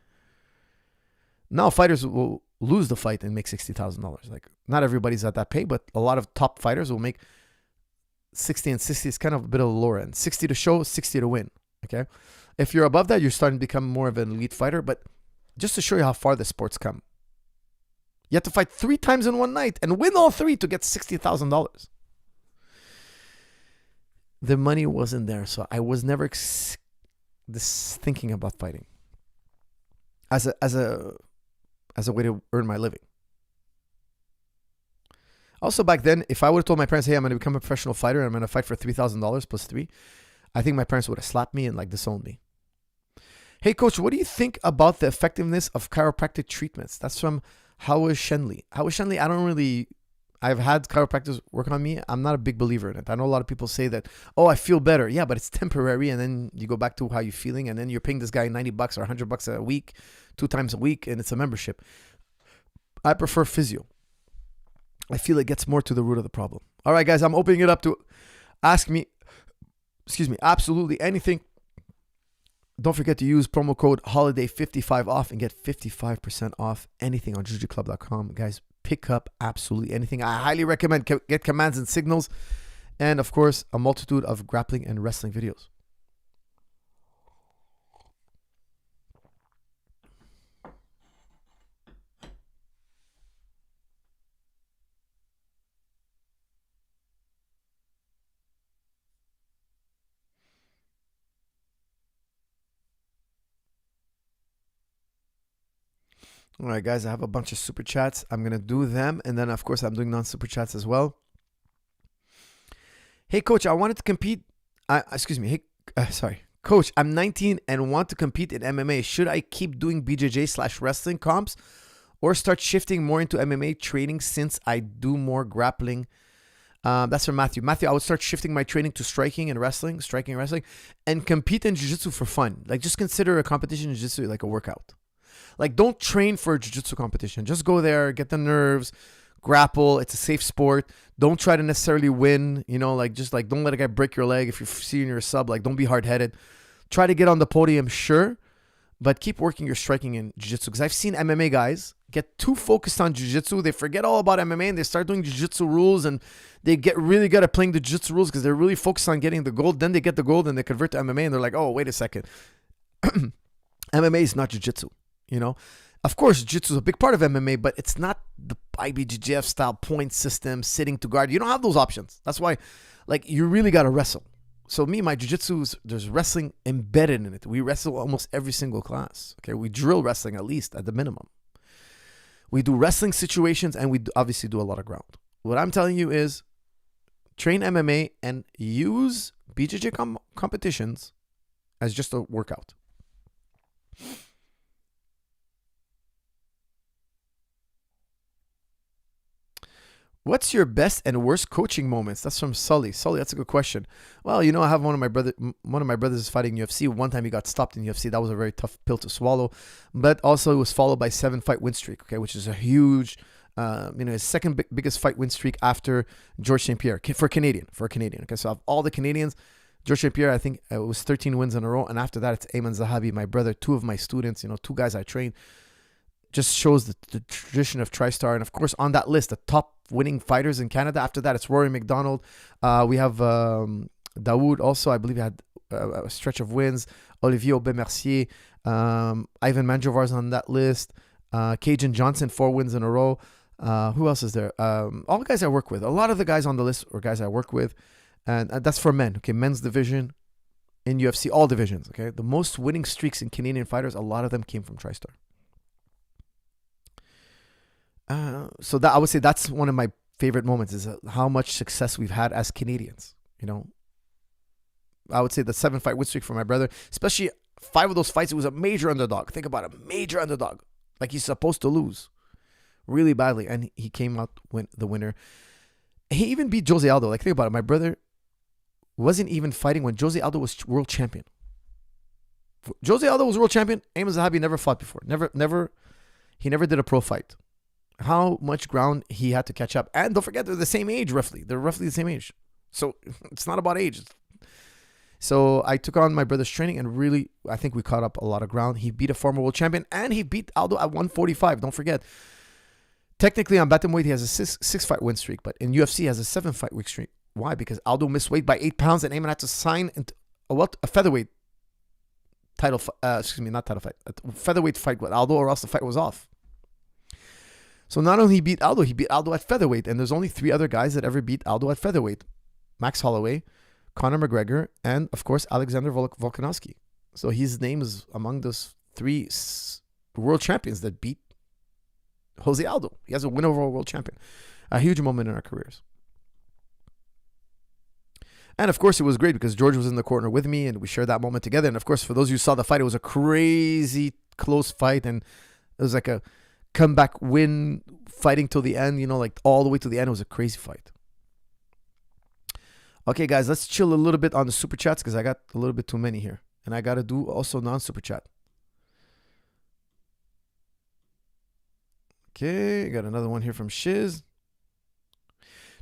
Now fighters will lose the fight and make $60,000. Not everybody's at that pay, but a lot of top fighters will make 60 and 60 is kind of a bit of the lower end. 60 to show, 60 to win. Okay, if you're above that, you're starting to become more of an elite fighter, but just to show you how far the sport's come. You have to fight 3 times in one night and win all 3 to get $60,000. The money wasn't there, so I was never thinking about fighting as a way to earn my living. Also back then, if I would have told my parents, hey, I'm going to become a professional fighter and I'm going to fight for $3,000 plus 3, I think my parents would have slapped me and disowned me. Hey, Coach, what do you think about the effectiveness of chiropractic treatments? That's from Howard Shenley. Howard Shenley, I've had chiropractors work on me. I'm not a big believer in it. I know a lot of people say that, oh, I feel better. Yeah, but it's temporary. And then you go back to how you're feeling. And then you're paying this guy $90 or $100 a week, 2 times a week. And it's a membership. I prefer physio. I feel it gets more to the root of the problem. All right, guys, I'm opening it up to ask me, absolutely anything. Don't forget to use promo code HOLIDAY55 off and get 55% off anything on jujiclub.com. Guys, pick up absolutely anything. I highly recommend get commands and signals. And, of course, a multitude of grappling and wrestling videos. All right, guys, I have a bunch of super chats. I'm going to do them. And then, of course, I'm doing non-super chats as well. Hey, Coach, I wanted to compete. Coach, I'm 19 and want to compete in MMA. Should I keep doing BJJ/wrestling comps or start shifting more into MMA training since I do more grappling? That's from Matthew. Matthew, I would start shifting my training to striking and wrestling, and compete in jiu-jitsu for fun. Like, just consider a competition in jiu-jitsu like a workout. Like, don't train for a jiu-jitsu competition. Just go there, get the nerves, grapple. It's a safe sport. Don't try to necessarily win. You know, like, just like, don't let a guy break your leg if you're seeing your sub. Like, don't be hard-headed. Try to get on the podium, sure, but keep working your striking in jiu-jitsu. Because I've seen MMA guys get too focused on jiu-jitsu. They forget all about MMA and they start doing jiu-jitsu rules, and they get really good at playing the jiu-jitsu rules because they're really focused on getting the gold. Then they get the gold and they convert to MMA and they're like, oh, wait a second. MMA is not jiu-jitsu. You know, of course, jiu-jitsu is a big part of MMA, but it's not the IBJJF style point system, sitting to guard. You don't have those options. That's why, like, you really got to wrestle. So me, my jiu-jitsu, there's wrestling embedded in it. We wrestle almost every single class. Okay, we drill wrestling at least at the minimum. We do wrestling situations, and we obviously do a lot of ground. What I'm telling you is train MMA and use BJJ competitions as just a workout. What's your best and worst coaching moments? That's from Sully. Sully, that's a good question. Well, you know, I have one of my brothers is fighting UFC. One time he got stopped in UFC. That was a very tough pill to swallow. But also it was followed by 7-fight win streak, okay, which is a huge, his second biggest fight win streak after George St. Pierre for a Canadian. Okay, so of all the Canadians, George St. Pierre, I think it was 13 wins in a row. And after that, it's Ayman Zahabi, my brother, two of my students, two guys I trained. Just shows the tradition of TriStar. And of course, on that list, the top winning fighters in Canada. After that, it's Rory McDonald. We have Dawoud also. I believe he had a stretch of wins. Olivier Aubin-Mercier. Ivan Manjovar's on that list. Cajun Johnson, 4 wins in a row. Who else is there? All the guys I work with. A lot of the guys on the list are guys I work with. And that's for men. Okay, men's division in UFC, all divisions. Okay, the most winning streaks in Canadian fighters, a lot of them came from TriStar. So that I would say that's one of my favorite moments is how much success we've had as Canadians. I would say the 7-fight win streak for my brother, especially 5 of those fights, it was a major underdog. Think about it, major underdog, like he's supposed to lose really badly, and he came out the winner. He even beat Jose Aldo. Like, think about it, my brother wasn't even fighting when Jose Aldo was world champion. Jose Aldo was world champion. Ayman Zahabi never fought before. He never did a pro fight. How much ground he had to catch up. And don't forget, they're the same age, roughly. They're roughly the same age. So it's not about age. So I took on my brother's training and really, I think we caught up a lot of ground. He beat a former world champion and he beat Aldo at 145. Don't forget. Technically on Bantamweight, he has a 6-fight win streak, but in UFC, he has a 7-fight win streak. Why? Because Aldo missed weight by 8 pounds and Ayman had to sign a featherweight title, not title fight, a featherweight fight with Aldo, or else the fight was off. So not only he beat Aldo at featherweight, and there's only 3 other guys that ever beat Aldo at featherweight: Max Holloway, Conor McGregor, and of course Alexander Volkanovski. So his name is among those 3 world champions that beat Jose Aldo. He has a win over a world champion. A huge moment in our careers. And of course it was great because George was in the corner with me and we shared that moment together. And of course, for those who saw the fight, it was a crazy close fight, and it was like a comeback win, fighting till the end, like all the way to the end. It was a crazy fight. Okay, guys, let's chill a little bit on the super chats because I got a little bit too many here. And I got to do also non-super chat. Okay, got another one here from Shiz.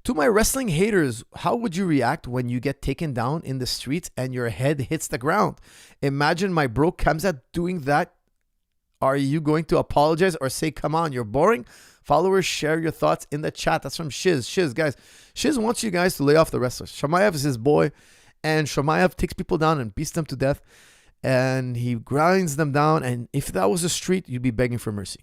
To my wrestling haters, how would you react when you get taken down in the streets and your head hits the ground? Imagine my bro comes out doing that. Are you going to apologize or say, come on, you're boring? Followers, share your thoughts in the chat. That's from Shiz. Shiz, guys. Shiz wants you guys to lay off the wrestlers. Shamaev is his boy, and Shamaev takes people down and beats them to death, and he grinds them down, and if that was a street, you'd be begging for mercy.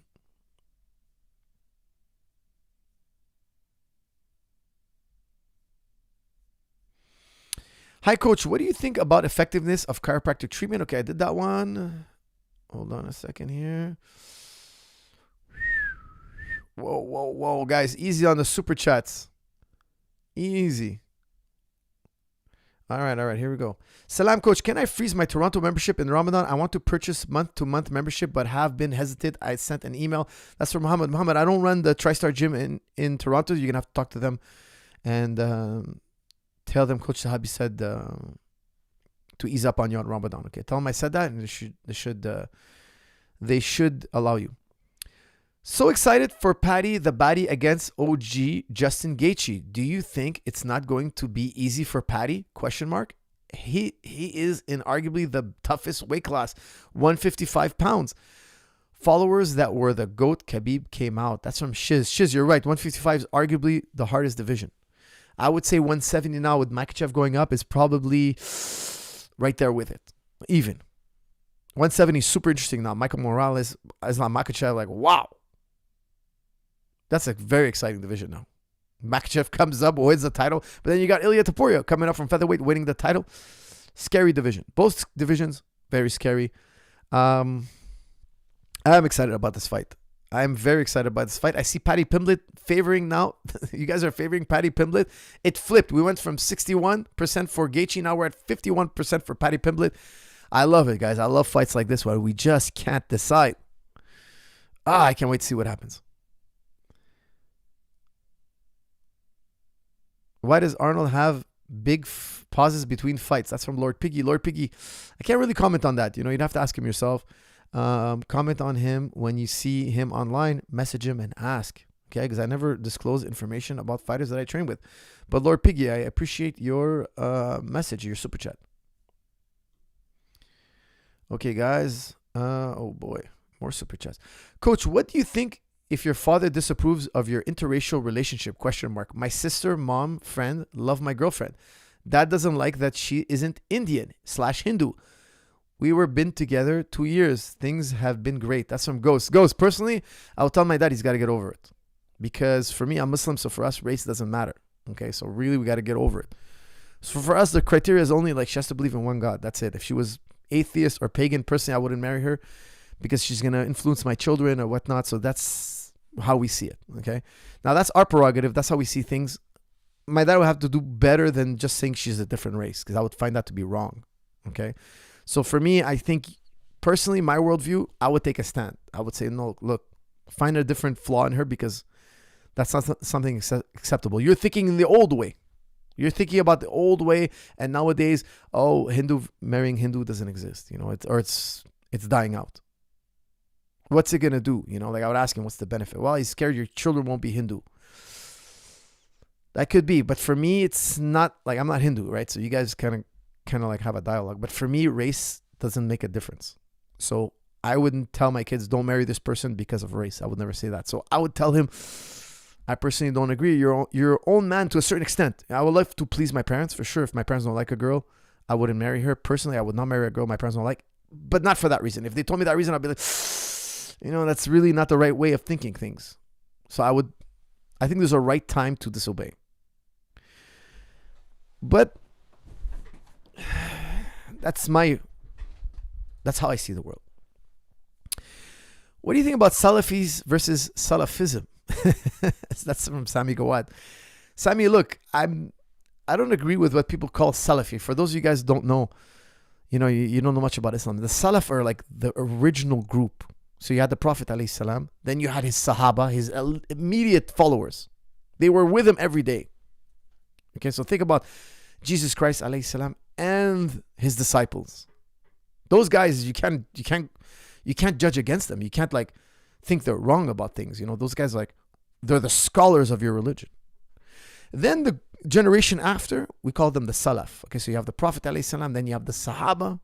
Hi, Coach. What do you think about effectiveness of chiropractic treatment? Okay, I did that one. Hold on a second here. Whoa, guys. Easy on the super chats. Easy. All right. Here we go. Salam, Coach. Can I freeze my Toronto membership in Ramadan? I want to purchase month-to-month membership, but have been hesitant. I sent an email. That's from Muhammad. Muhammad, I don't run the TriStar gym in Toronto. You're going to have to talk to them and tell them Coach Zahabi said to ease up on you on Ramadan. Okay, tell them I said that, and they should allow you. So excited for Paddy the Baddy against OG Justin Gaethje. Do you think it's not going to be easy for Paddy? Question mark. He is in arguably the toughest weight class, 155 pounds. Followers that were the GOAT Khabib came out. That's from Shiz. Shiz, you're right. 155 is arguably the hardest division. I would say 170 now with Makhachev going up is probably right there with it. Even. 170 is super interesting now. Michael Morales, Islam Makhachev, like, wow. That's a very exciting division now. Makhachev comes up, wins the title, but then you got Ilia Topuria coming up from featherweight, winning the title. Scary division. Both divisions, very scary. I'm excited about this fight. I'm very excited about this fight. I see Paddy Pimblett favoring now. You guys are favoring Paddy Pimblett. It flipped. We went from 61% for Gaethje. Now we're at 51% for Paddy Pimblett. I love it, guys. I love fights like this where we just can't decide. I can't wait to see what happens. Why does Arnold have big pauses between fights? That's from Lord Piggy. Lord Piggy, I can't really comment on that. You'd have to ask him yourself. Comment on him when you see him online. Message him and ask. Okay, because I never disclose information about fighters that I train with. But Lord Piggy, I appreciate your message, your super chat. Okay, guys. Oh boy, more super chats. Coach, what do you think if your father disapproves of your interracial relationship? Question mark. My sister, mom, friend, love my girlfriend. Dad doesn't like that she isn't Indian/Hindu. We were been together 2 years. Things have been great. That's from Ghost. Ghost, personally, I'll tell my dad he's got to get over it. Because for me, I'm Muslim, so for us, race doesn't matter. Okay, so really, we got to get over it. So for us, the criteria is only like she has to believe in one God. That's it. If she was atheist or pagan, personally, I wouldn't marry her because she's going to influence my children or whatnot. So that's how we see it. Okay, now that's our prerogative. That's how we see things. My dad would have to do better than just saying she's a different race because I would find that to be wrong. Okay. So for me, I think personally, my worldview, I would take a stand. I would say, no, look, find a different flaw in her because that's not something acceptable. You're thinking in the old way. You're thinking about the old way, and nowadays, Hindu marrying Hindu doesn't exist. It's dying out. What's it gonna do? Like I would ask him, what's the benefit? Well, he's scared your children won't be Hindu. That could be, but for me, it's not like I'm not Hindu, right? So you guys kind of like have a dialogue. But for me, race doesn't make a difference. So I wouldn't tell my kids, don't marry this person because of race. I would never say that. So I would tell him, I personally don't agree. You're your own man to a certain extent. I would love to please my parents for sure. If my parents don't like a girl, I wouldn't marry her. Personally, I would not marry a girl my parents don't like, but not for that reason. If they told me that reason, I'd be like, that's really not the right way of thinking things. So I think there's a right time to disobey. But that's how I see the world. What do you think about Salafis versus Salafism? That's from Sami Gawad. Sami, look, I don't agree with what people call Salafi. For those of you guys who don't know, you don't know much about Islam. The Salaf are like the original group. So you had the Prophet ﷺ, then you had his Sahaba, his immediate followers. They were with him every day. Okay, so think about Jesus Christ ﷺ and his disciples. Those guys, you can't judge against them. You can't think they're wrong about things. Those guys they're the scholars of your religion. Then the generation after, we call them the Salaf. Okay, so you have the Prophet ﷺ, then you have the Sahaba.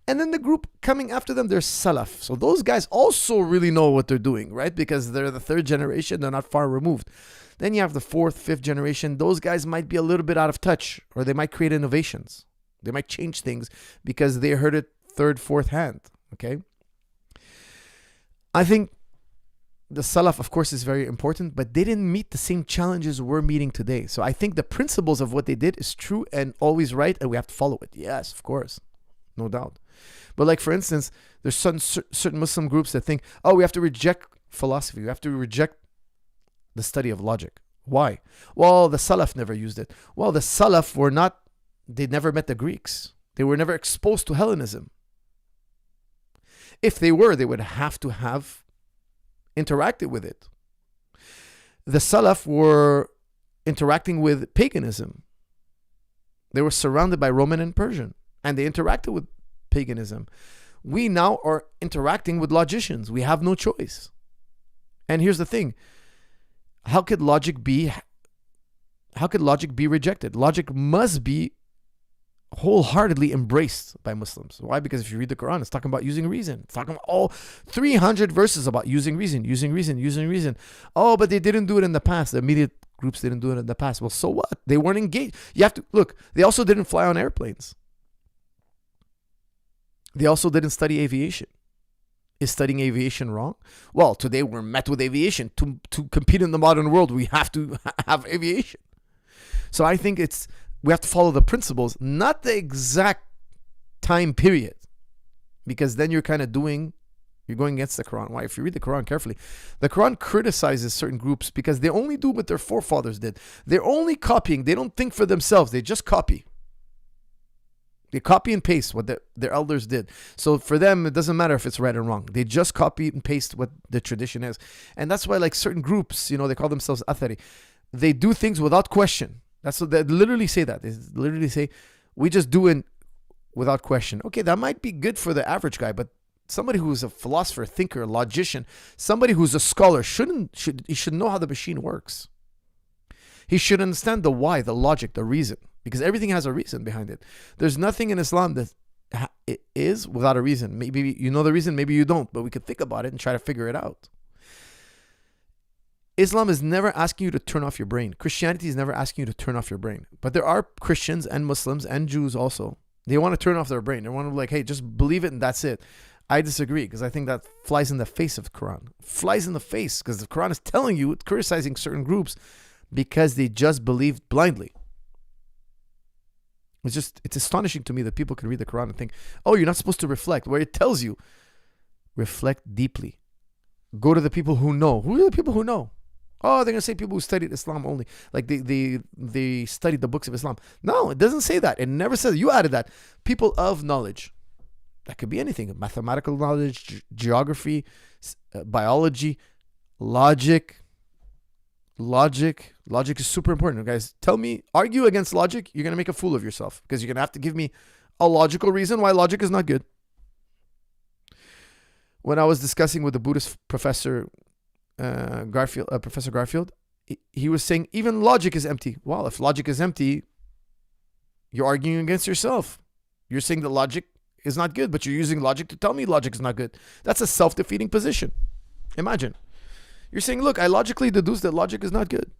And then the group coming after them, they're Salaf. So those guys also really know what they're doing, right? Because they're the third generation, they're not far removed. Then you have the fourth, fifth generation. Those guys might be a little bit out of touch, or they might create innovations. They might change things because they heard it third, fourth hand, okay? I think the Salaf, of course, is very important, but they didn't meet the same challenges we're meeting today. So I think the principles of what they did is true and always right, and we have to follow it. Yes, of course, no doubt. But like, for instance, there's certain Muslim groups that think, oh, we have to reject philosophy. We have to reject the study of logic. Why? Well, the Salaf never used it. Well, the Salaf they never met the Greeks. They were never exposed to Hellenism. If they were, they would have to have interacted with it. The Salaf were interacting with paganism. They were surrounded by Roman and Persian, and they interacted with paganism. We now are interacting with logicians. We have no choice. And here's the thing. How could logic be rejected? Logic must be wholeheartedly embraced by Muslims. Why? Because if you read the Quran, it's talking about using reason. It's talking about all 300 verses about using reason. Oh, but they didn't do it in the past. The immediate groups didn't do it in the past. Well, so what? They weren't engaged. You have to look. They also didn't fly on airplanes. They also didn't study aviation. Is studying aviation wrong? Well, today we're met with aviation. To compete in the modern world, we have to have aviation. So I think we have to follow the principles, not the exact time period. Because then you're going against the Quran. Why? If you read the Quran carefully, the Quran criticizes certain groups because they only do what their forefathers did. They're only copying. They don't think for themselves. They just copy. They copy and paste what their elders did. So for them, it doesn't matter if it's right or wrong. They just copy and paste what the tradition is. And that's why like certain groups, they call themselves Athari. They do things without question. That's what they literally say that. They literally say, we just do it without question. Okay, that might be good for the average guy, but somebody who's a philosopher, thinker, logician, somebody who's a scholar he should know how the machine works. He should understand the why, the logic, the reason. Because everything has a reason behind it. There's nothing in Islam that it is without a reason. Maybe you know the reason, maybe you don't, but we could think about it and try to figure it out. Islam is never asking you to turn off your brain. Christianity is never asking you to turn off your brain. But there are Christians and Muslims and Jews also. They want to turn off their brain. They want to be like, hey, just believe it and that's it. I disagree because I think that flies in the face of the Quran. Flies in the face because the Quran is telling you, criticizing certain groups because they just believe blindly. It's astonishing to me that people can read the Quran and think, oh, you're not supposed to reflect. Where it tells you, reflect deeply. Go to the people who know. Who are the people who know? Oh, they're going to say people who studied Islam only. Like they studied the books of Islam. No, it doesn't say that. It never says. You added that. People of knowledge. That could be anything. Mathematical knowledge, geography, biology, logic. Logic is super important, guys. Tell me, argue against logic, you're going to make a fool of yourself because you're going to have to give me a logical reason why logic is not good. When I was discussing with the Buddhist professor, Professor Garfield, he was saying even logic is empty. Well, if logic is empty, you're arguing against yourself. You're saying that logic is not good, but you're using logic to tell me logic is not good. That's a self-defeating position. Imagine. You're saying, look, I logically deduce that logic is not good.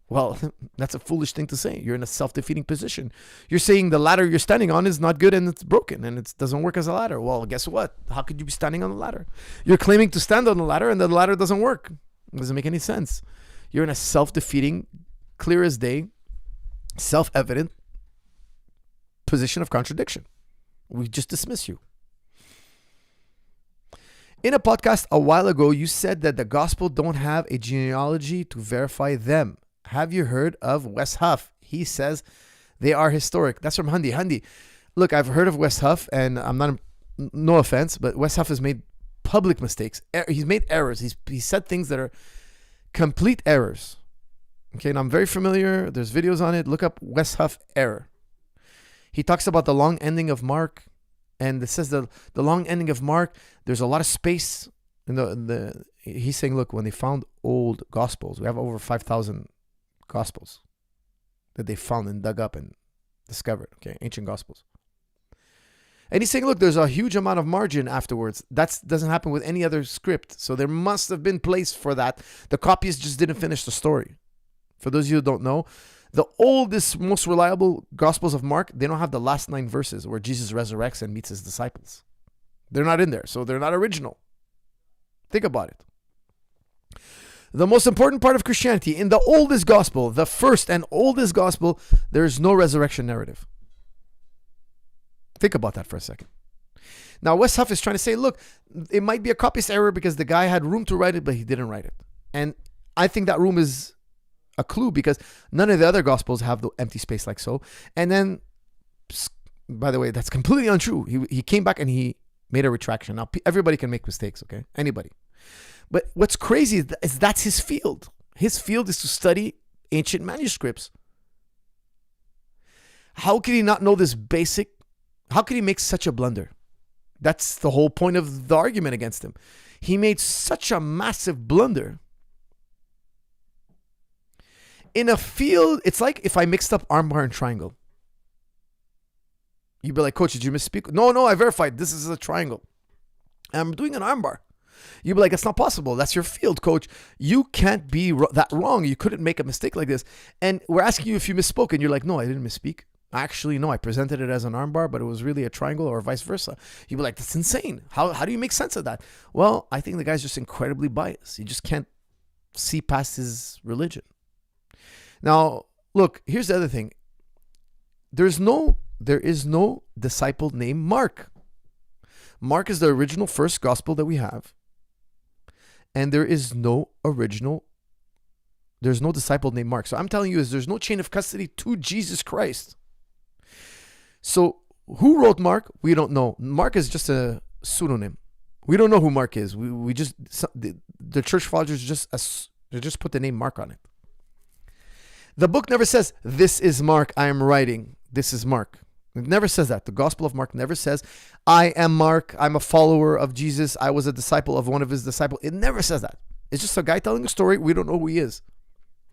Well, that's a foolish thing to say. You're in a self-defeating position. You're saying the ladder you're standing on is not good and it's broken and it doesn't work as a ladder. Well, guess what? How could you be standing on the ladder? You're claiming to stand on the ladder and the ladder doesn't work. It doesn't make any sense. You're in a self-defeating, clear as day, self-evident position of contradiction. We just dismiss you. In a podcast a while ago, you said that the gospel don't have a genealogy to verify them. Have you heard of Wes Huff? He says they are historic. That's from Handi. Handi, look, I've heard of Wes Huff, and I'm not, no offense, but Wes Huff has made public mistakes. He's made errors. He said things that are complete errors. Okay, and I'm very familiar. There's videos on it. Look up Wes Huff error. He talks about the long ending of Mark. And it says the long ending of Mark, there's a lot of space. He's saying, look, when they found old Gospels, we have over 5,000 Gospels that they found and dug up and discovered, okay, ancient Gospels. And he's saying, look, there's a huge amount of margin afterwards. That doesn't happen with any other script. So there must have been place for that. The copyists just didn't finish the story. For those of you who don't know, the oldest, most reliable Gospels of Mark, they don't have the last 9 verses where Jesus resurrects and meets his disciples. They're not in there, so they're not original. Think about it. The most important part of Christianity, in the oldest Gospel, the first and oldest Gospel, there's no resurrection narrative. Think about that for a second. Now, Wes Huff is trying to say, look, it might be a copyist error because the guy had room to write it, but he didn't write it. And I think that room is a clue because none of the other Gospels have the empty space like so. And then, by the way, that's completely untrue. He came back and he made a retraction. Now, everybody can make mistakes, okay? Anybody. But what's crazy is that's his field. His field is to study ancient manuscripts. How could he not know this basic? How could he make such a blunder? That's the whole point of the argument against him. He made such a massive blunder. In a field, it's like if I mixed up armbar and triangle. You'd be like, Coach, did you misspeak? No, I verified. This is a triangle. I'm doing an armbar. You'd be like, it's not possible. That's your field, Coach. You can't be that wrong. You couldn't make a mistake like this. And we're asking you if you misspoke. And you're like, no, I didn't misspeak. Actually, no, I presented it as an armbar, but it was really a triangle or vice versa. You'd be like, that's insane. How do you make sense of that? Well, I think the guy's just incredibly biased. He just can't see past his religion. Now, look, here's the other thing. There is no disciple named Mark. Mark is the original first gospel that we have. And there's no disciple named Mark. So I'm telling you there's no chain of custody to Jesus Christ. So who wrote Mark? We don't know. Mark is just a pseudonym. We don't know who Mark is. We just, the church fathers just put the name Mark on it. The book never says, this is Mark, I am writing. This is Mark. It never says that. The Gospel of Mark never says, I am Mark, I'm a follower of Jesus, I was a disciple of one of his disciples. It never says that. It's just a guy telling a story. We don't know who he is.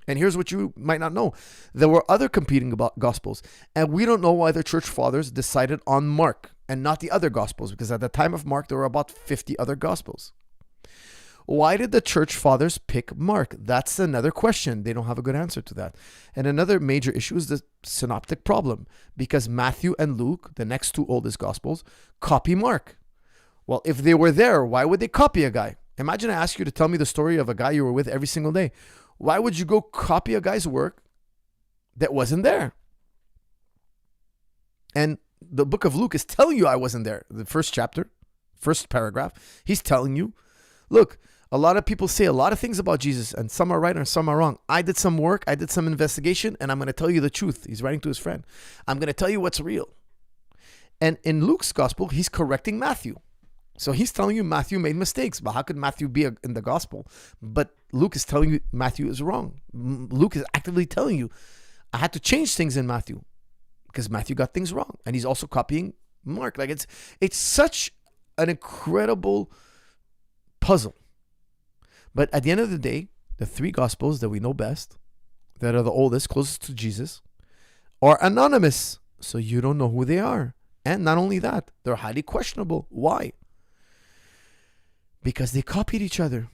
And here's what you might not know. There were other competing Gospels. And we don't know why the church fathers decided on Mark and not the other Gospels. Because at the time of Mark, there were about 50 other Gospels. Why did the church fathers pick Mark? That's another question. They don't have a good answer to that. And another major issue is the synoptic problem. Because Matthew and Luke, the next 2 oldest Gospels, copy Mark. Well, if they were there, why would they copy a guy? Imagine I ask you to tell me the story of a guy you were with every single day. Why would you go copy a guy's work that wasn't there? And the book of Luke is telling you I wasn't there. The first chapter, first paragraph, he's telling you, look, a lot of people say a lot of things about Jesus and some are right and some are wrong. I did some work, I did some investigation, and I'm going to tell you the truth. He's writing to his friend. I'm going to tell you what's real. And in Luke's gospel, he's correcting Matthew. So he's telling you Matthew made mistakes. But how could Matthew be in the gospel? But Luke is telling you Matthew is wrong. Luke is actively telling you, I had to change things in Matthew because Matthew got things wrong. And he's also copying Mark. Like it's such an incredible puzzle. But at the end of the day, the 3 gospels that we know best, that are the oldest, closest to Jesus, are anonymous. So you don't know who they are. And not only that, they're highly questionable. Why? Because they copied each other.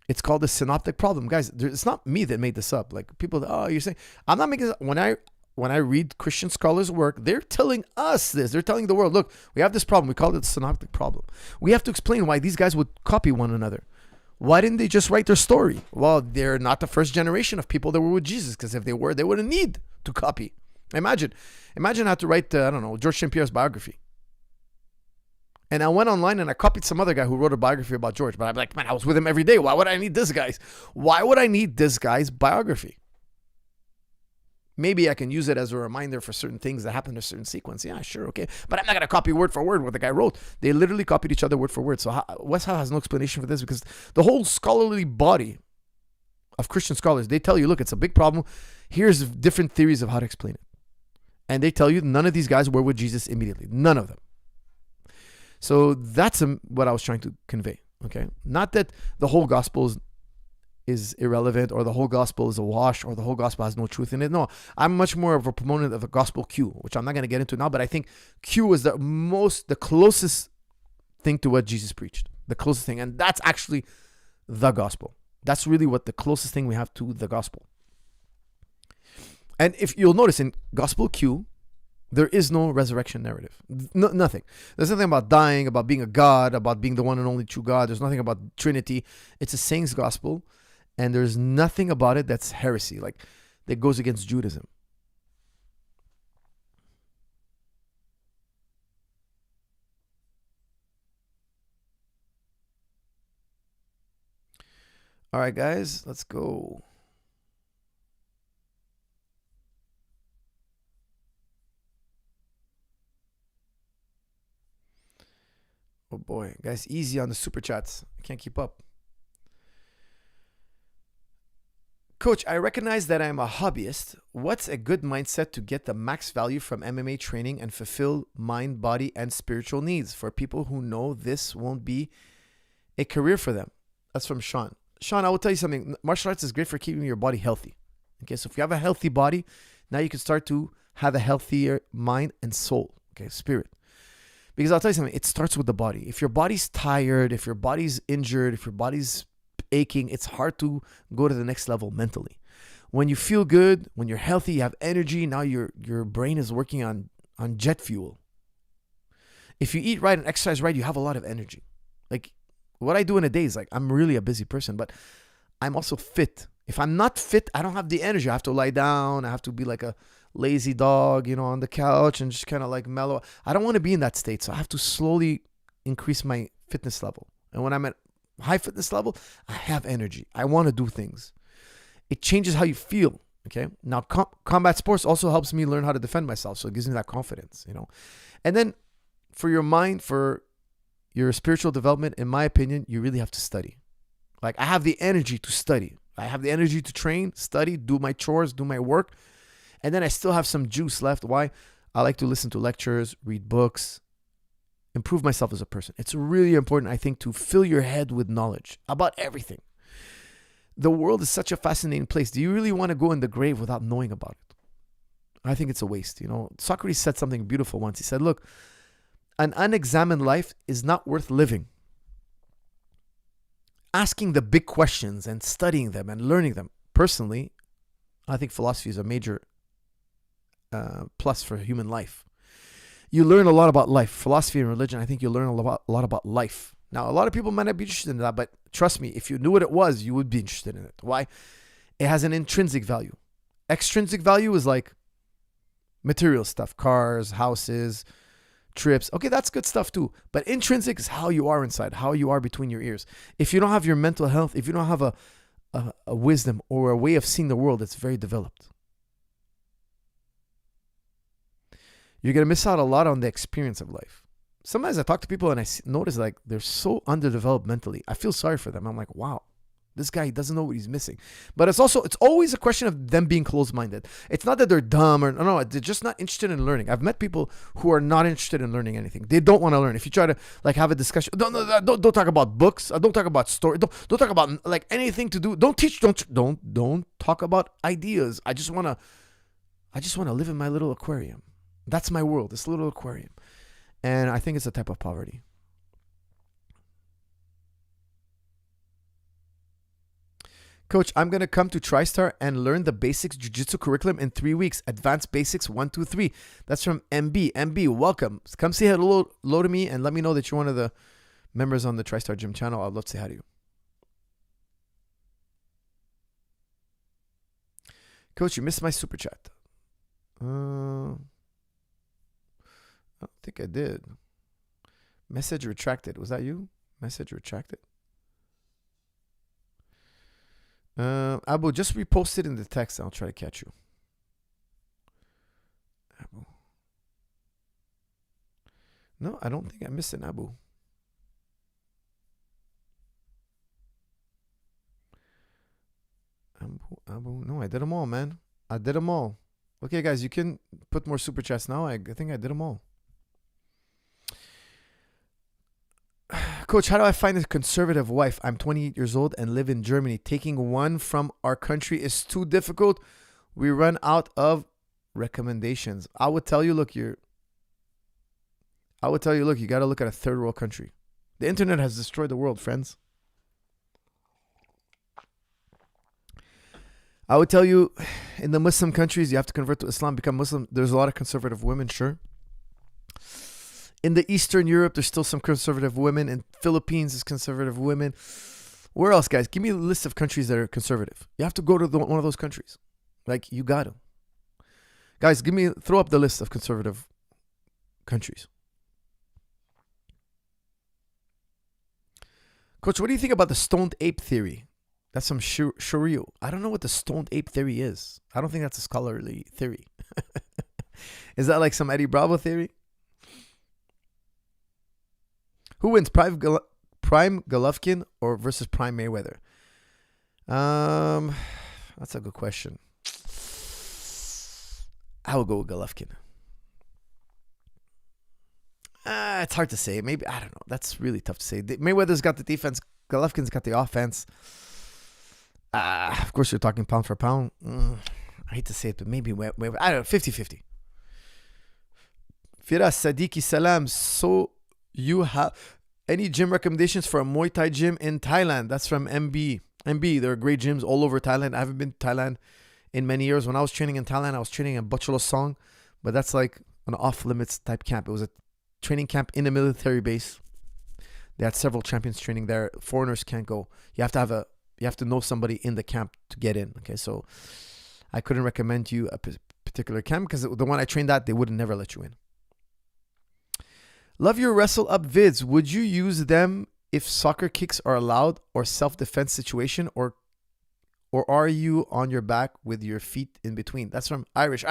It's called the synoptic problem. Guys, it's not me that made this up. Like people, you're saying, I'm not making this up. When I read Christian scholars' work, they're telling us this. They're telling the world, look, we have this problem. We call it the synoptic problem. We have to explain why these guys would copy one another. Why didn't they just write their story? Well, they're not the first generation of people that were with Jesus, because if they were, they wouldn't need to copy. Imagine I had to write, George St. Pierre's biography. And I went online and I copied some other guy who wrote a biography about George. But I'm like, man, I was with him every day. Why would I need this guy's? Why would I need this guy's biography? Maybe I can use it as a reminder for certain things that happen in a certain sequence. Yeah, sure, okay. But I'm not going to copy word for word what the guy wrote. They literally copied each other word for word. So West Howe has no explanation for this because the whole scholarly body of Christian scholars, they tell you, look, it's a big problem. Here's different theories of how to explain it. And they tell you none of these guys were with Jesus immediately. None of them. So that's what I was trying to convey, okay? Not that the whole gospel is is irrelevant, or the whole gospel is a wash, or the whole gospel has no truth in it. No, I'm much more of a proponent of a gospel Q, which I'm not going to get into now, but I think Q is the closest thing to what Jesus preached, the closest thing. And that's actually the gospel. That's really what the closest thing we have to the gospel. And if you'll notice in gospel Q, there is no resurrection narrative. Nothing. There's nothing about dying, about being a God, about being the one and only true God. There's nothing about Trinity. It's a sayings gospel. And there's nothing about it that's heresy, like that goes against Judaism. All right, guys, let's go. Oh boy, guys, easy on the super chats. I can't keep up. Coach, I recognize that I'm a hobbyist. What's a good mindset to get the max value from MMA training and fulfill mind, body, and spiritual needs for people who know this won't be a career for them? That's from Sean. Sean, I will tell you something. Martial arts is great for keeping your body healthy. Okay, so if you have a healthy body, now you can start to have a healthier mind and soul, okay, spirit. Because I'll tell you something, it starts with the body. If your body's tired, if your body's injured, if your body's aching, it's hard to go to the next level mentally. When you feel good, when you're healthy, you have energy, now your brain is working on jet fuel. If you eat right and exercise right, you have a lot of energy. Like what I do in a day is like, I'm really a busy person, but I'm also fit. If I'm not fit, I don't have the energy. I have to lie down. I have to be like a lazy dog, on the couch and just kind of like mellow. I don't want to be in that state. So I have to slowly increase my fitness level. And when I'm at high fitness level, I have energy. I want to do things. It changes how you feel. Okay. Now, combat sports also helps me learn how to defend myself. So it gives me that confidence, And then for your mind, for your spiritual development, in my opinion, you really have to study. Like I have the energy to study. I have the energy to train, study, do my chores, do my work. And then I still have some juice left. Why? I like to listen to lectures, read books, improve myself as a person. It's really important, I think, to fill your head with knowledge about everything. The world is such a fascinating place. Do you really want to go in the grave without knowing about it? I think it's a waste. Socrates said something beautiful once. He said, look, an unexamined life is not worth living. Asking the big questions and studying them and learning them. Personally, I think philosophy is a major plus for human life. You learn a lot about life. Philosophy and religion, I think you learn a lot about life. Now, a lot of people might not be interested in that, but trust me, if you knew what it was, you would be interested in it. Why? It has an intrinsic value. Extrinsic value is like material stuff, cars, houses, trips. Okay, that's good stuff too. But intrinsic is how you are inside, how you are between your ears. If you don't have your mental health, if you don't have a wisdom or a way of seeing the world that's very developed, you're going to miss out a lot on the experience of life. Sometimes I talk to people and I notice like they're so underdeveloped mentally. I feel sorry for them. I'm like, wow, this guy doesn't know what he's missing. But it's always a question of them being closed-minded. It's not that they're dumb or no, they're just not interested in learning. I've met people who are not interested in learning anything. They don't want to learn. If you try to like have a discussion, don't talk about books. Don't talk about story. Don't talk about like anything to do. Don't teach. Don't talk about ideas. I just want to live in my little aquarium. That's my world, this little aquarium. And I think it's a type of poverty. Coach, I'm going to come to TriStar and learn the basics jiu-jitsu curriculum in 3 weeks. Advanced Basics 1, 2, 3. That's from MB. MB, welcome. Come say hello to me and let me know that you're one of the members on the TriStar Gym channel. I'd love to say hi to you. Coach, you missed my super chat. I don't think I did. Message retracted. Was that you? Message retracted. Abu, just repost it in the text and I'll try to catch you. Abu. No, I don't think I missed an Abu. Abu. No, I did them all, man. I did them all. Okay, guys, you can put more super chats now. I think I did them all. Coach, how do I find a conservative wife? I'm 28 years old and live in Germany. Taking one from our country is too difficult. We run out of recommendations. I would tell you, look, you got to look at a third world country. The internet has destroyed the world, friends. I would tell you, in the Muslim countries, you have to convert to Islam, become Muslim. There's a lot of conservative women, sure. In the Eastern Europe, there's still some conservative women. In Philippines, there's conservative women. Where else, guys? Give me a list of countries that are conservative. You have to go to one of those countries. Like, you got to. Guys, throw up the list of conservative countries. Coach, what do you think about the stoned ape theory? That's some Sharia. I don't know what the stoned ape theory is. I don't think that's a scholarly theory. Is that like some Eddie Bravo theory? Who wins, Prime Golovkin or versus Prime Mayweather? That's a good question. I will go with Golovkin. It's hard to say. Maybe, I don't know. That's really tough to say. Mayweather's got the defense. Golovkin's got the offense. Of course, you're talking pound for pound. I hate to say it, but maybe Mayweather. I don't know, 50-50. Firas Sadiki Salam. So you have any gym recommendations for a Muay Thai gym in Thailand? That's from MB. There are great gyms all over Thailand. I haven't been to Thailand in many years. When I was training in Thailand, I was training in Bachelosong, but that's like an off-limits type camp. It was a training camp in a military base. They had several champions training there. Foreigners can't go. You have to know somebody in the camp to get in. Okay, so I couldn't recommend you a particular camp because the one I trained at, they would never let you in. Love your wrestle up vids. Would you use them if soccer kicks are allowed or self-defense situation, or are you on your back with your feet in between? That's from Irish.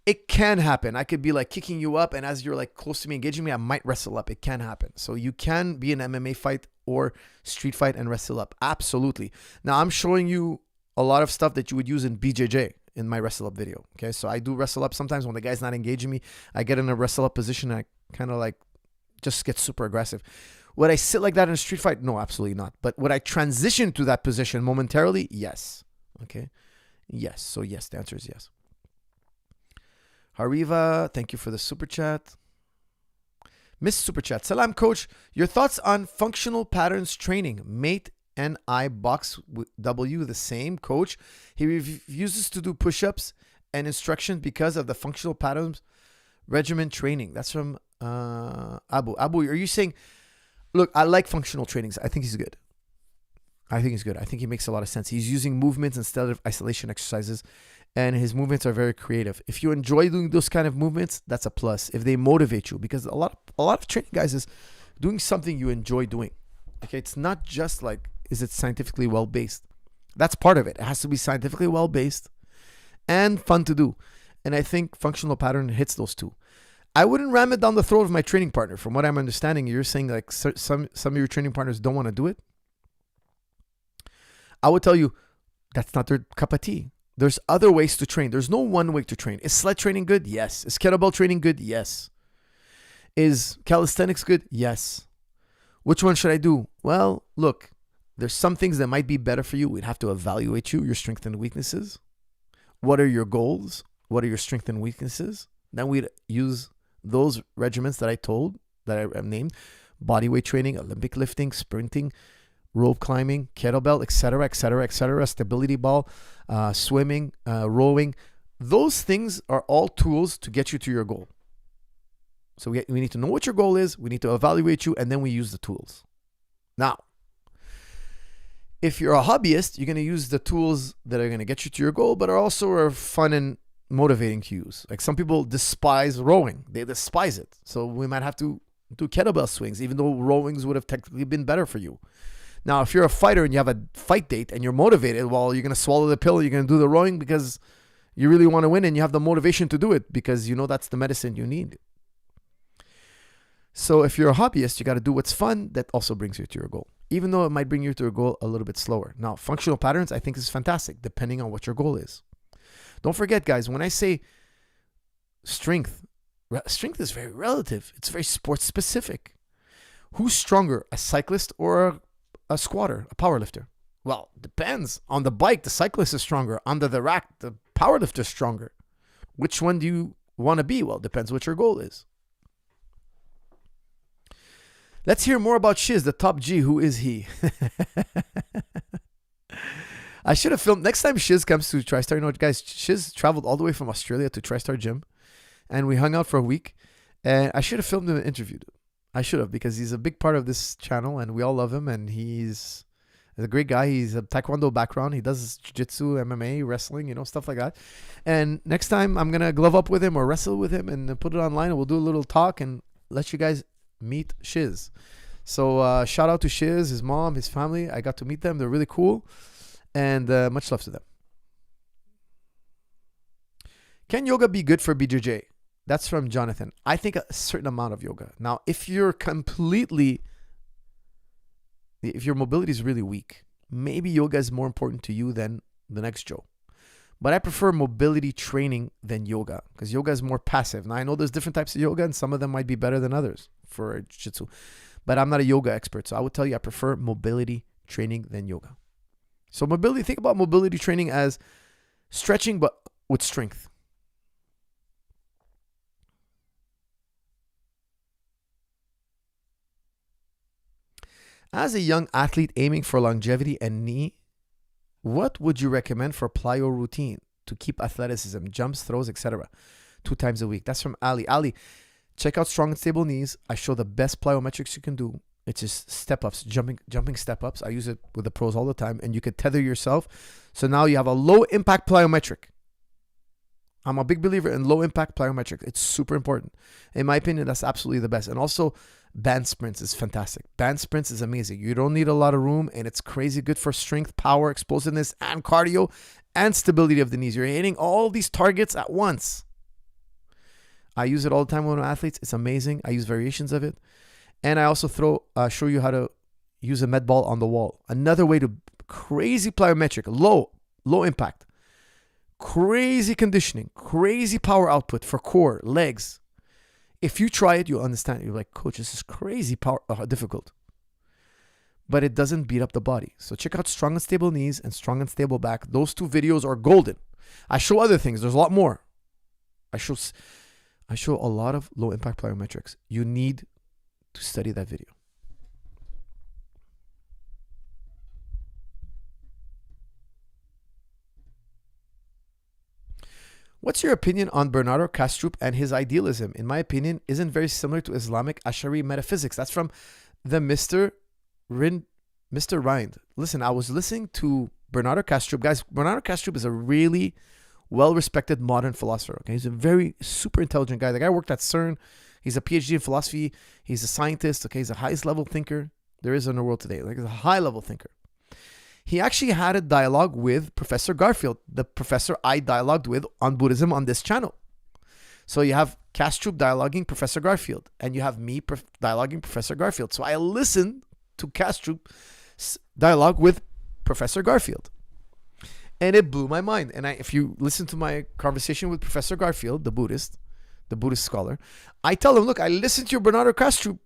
It can happen. I could be like kicking you up, and as you're like close to me, engaging me, I might wrestle up. It can happen. So you can be an MMA fight or street fight and wrestle up. Absolutely. Now I'm showing you a lot of stuff that you would use in BJJ in my wrestle up video. Okay. So I do wrestle up sometimes when the guy's not engaging me. I get in a wrestle up position and I kind of like just get super aggressive. Would I sit like that in a street fight? No, absolutely not. But would I transition to that position momentarily? Yes. Okay. Yes. So yes, the answer is yes. Hariva, thank you for the super chat. Miss Super Chat, Salam Coach, your thoughts on functional patterns training. Mate and I box W the same coach. He refuses to do push-ups and instruction because of the functional patterns regimen training. That's from Abu. Abu, are you saying, look, I like functional trainings. I think he's good. I think he makes a lot of sense. He's using movements instead of isolation exercises, and his movements are very creative. If you enjoy doing those kind of movements, that's a plus. If they motivate you, because a lot of training, guys, is doing something you enjoy doing. Okay, it's not just like, is it scientifically well-based? That's part of it. It has to be scientifically well-based and fun to do. And I think functional pattern hits those two. I wouldn't ram it down the throat of my training partner. From what I'm understanding, you're saying like some of your training partners don't want to do it. I would tell you that's not their cup of tea. There's other ways to train. There's no one way to train. Is sled training good? Yes. Is kettlebell training good? Yes. Is calisthenics good? Yes. Which one should I do? Well, look, there's some things that might be better for you. We'd have to evaluate you, your strengths and weaknesses. What are your goals? What are your strengths and weaknesses? Then we'd use those regimens that I named: bodyweight training, Olympic lifting, sprinting, rope climbing, kettlebell, etc., stability ball, swimming, rowing. Those things are all tools to get you to your goal. So we need to know what your goal is. We need to evaluate you, and then we use the tools. Now, if you're a hobbyist, you're going to use the tools that are going to get you to your goal, but are fun and motivating to use. Like some people despise rowing. They despise it. So we might have to do kettlebell swings, even though rowings would have technically been better for you. Now, if you're a fighter and you have a fight date and you're motivated, well, you're going to swallow the pill. You're going to do the rowing because you really want to win and you have the motivation to do it because you know that's the medicine you need. So if you're a hobbyist, you got to do what's fun that also brings you to your goal, even though it might bring you to your goal a little bit slower. Now, functional patterns, I think, is fantastic, depending on what your goal is. Don't forget, guys, when I say strength is very relative. It's very sports specific. Who's stronger, a cyclist or a squatter, a powerlifter? Well, depends. On the bike, the cyclist is stronger. Under the rack, the powerlifter is stronger. Which one do you want to be? Well, depends what your goal is. Let's hear more about Shiz, the top G. Who is he? I should have filmed. Next time Shiz comes to TriStar, you know what, guys? Shiz traveled all the way from Australia to TriStar Gym, and we hung out for a week. And I should have filmed him and interviewed him. I should have, because he's a big part of this channel and we all love him, and he's a great guy. He's a taekwondo background. He does jiu-jitsu, MMA, wrestling, you know, stuff like that. And next time I'm going to glove up with him or wrestle with him and put it online, and we'll do a little talk and let you guys meet Shiz. So shout out to Shiz, his mom, his family. I got to meet them. They're really cool, and much love to them. Can yoga be good for BJJ? That's from Jonathan. I think a certain amount of yoga. Now, if your mobility is really weak, maybe yoga is more important to you than the next Joe. But I prefer mobility training than yoga, because yoga is more passive. Now, I know there's different types of yoga, and some of them might be better than others for jiu-jitsu. But I'm not a yoga expert, so I would tell you I prefer mobility training than yoga. So mobility, think about mobility training as stretching, but with strength. As a young athlete aiming for longevity and knee, what would you recommend for plyo routine to keep athleticism, jumps, throws, etc. 2 times a week? That's from Ali. Ali, check out Strong and Stable Knees. I show the best plyometrics you can do. It's just step-ups, jumping step-ups. I use it with the pros all the time, and you can tether yourself. So now you have a low-impact plyometric. I'm a big believer in low-impact plyometric. It's super important. In my opinion, that's absolutely the best. And also, band sprints is fantastic. Band sprints is amazing. You don't need a lot of room, and it's crazy good for strength, power, explosiveness, and cardio, and stability of the knees. You're hitting all these targets at once. I use it all the time with my athletes. It's amazing. I use variations of it. And I also show you how to use a med ball on the wall. Another way to crazy plyometric, low impact, crazy conditioning, crazy power output for core, legs. If you try it, you'll understand. You're like, coach, this is crazy difficult. But it doesn't beat up the body. So check out Strong and Stable Knees and Strong and Stable Back. Those 2 videos are golden. I show other things. There's a lot more. I show a lot of low impact plyometrics. You need to study that video. What's your opinion on Bernardo Kastrup and his idealism? In my opinion, isn't very similar to Islamic Ash'ari metaphysics. That's from the Mr. Rind. Listen, I was listening to Bernardo Kastrup. Guys, Bernardo Kastrup is a really well-respected modern philosopher. Okay, he's a very super intelligent guy. The guy worked at CERN. He's a PhD in philosophy. He's a scientist. Okay, he's the highest level thinker there is in the world today. Like, he's a high level thinker. He actually had a dialogue with Professor Garfield, the professor I dialogued with on Buddhism on this channel. So you have Kastrup dialoguing Professor Garfield, and you have me dialoguing Professor Garfield. So I listened to Kastrup's dialogue with Professor Garfield, and it blew my mind. And if you listen to my conversation with Professor Garfield, the Buddhist scholar, I tell him, look, I listened to your Bernardo Kastrup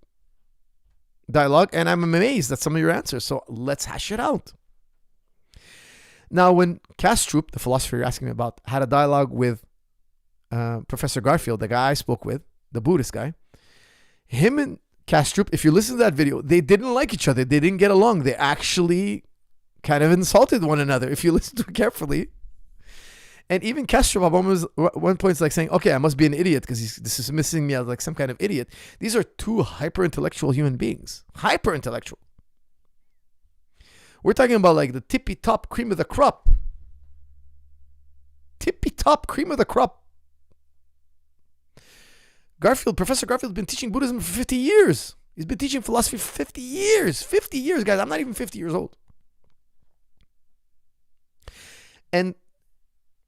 dialogue, and I'm amazed at some of your answers. So let's hash it out. Now, when Kastrup, the philosopher you're asking me about, had a dialogue with Professor Garfield, the guy I spoke with, the Buddhist guy, him and Kastrup, if you listen to that video, they didn't like each other. They didn't get along. They actually kind of insulted one another, if you listen to it carefully. And even Kastrup at one point is like saying, okay, I must be an idiot because this is missing me as like some kind of idiot. These are 2 hyper-intellectual human beings. Hyper-intellectual. We're talking about like the tippy-top cream of the crop. Tippy-top cream of the crop. Professor Garfield has been teaching Buddhism for 50 years. He's been teaching philosophy for 50 years. 50 years, guys. I'm not even 50 years old. And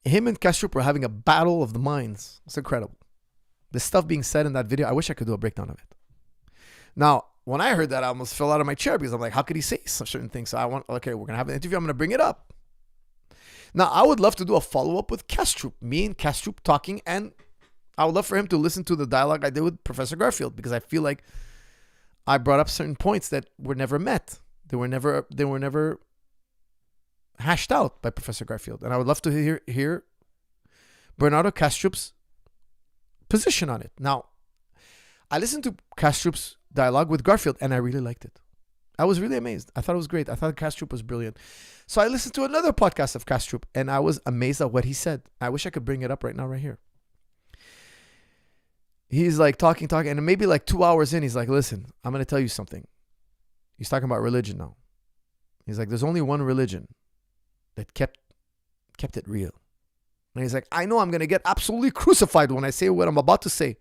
him and Kastrup were having a battle of the minds. It's incredible. The stuff being said in that video, I wish I could do a breakdown of it. Now, when I heard that, I almost fell out of my chair because I'm like, how could he say some certain things? So okay, we're going to have an interview. I'm going to bring it up. Now, I would love to do a follow-up with Kastrup, me and Kastrup talking, and I would love for him to listen to the dialogue I did with Professor Garfield, because I feel like I brought up certain points that were never met. They were never hashed out by Professor Garfield. And I would love to hear Bernardo Kastrup's position on it. Now, I listened to Kastrup's dialogue with Garfield and I really liked it. I was really amazed. I thought it was great. I thought Kastrup was brilliant. So I listened to another podcast of Kastrup and I was amazed at what he said. I wish I could bring it up right now, right here. He's like talking, and maybe like 2 hours in, he's like, listen, I'm going to tell you something. He's talking about religion now. He's like, there's only one religion that kept it real. And he's like, I know I'm going to get absolutely crucified when I say what I'm about to say.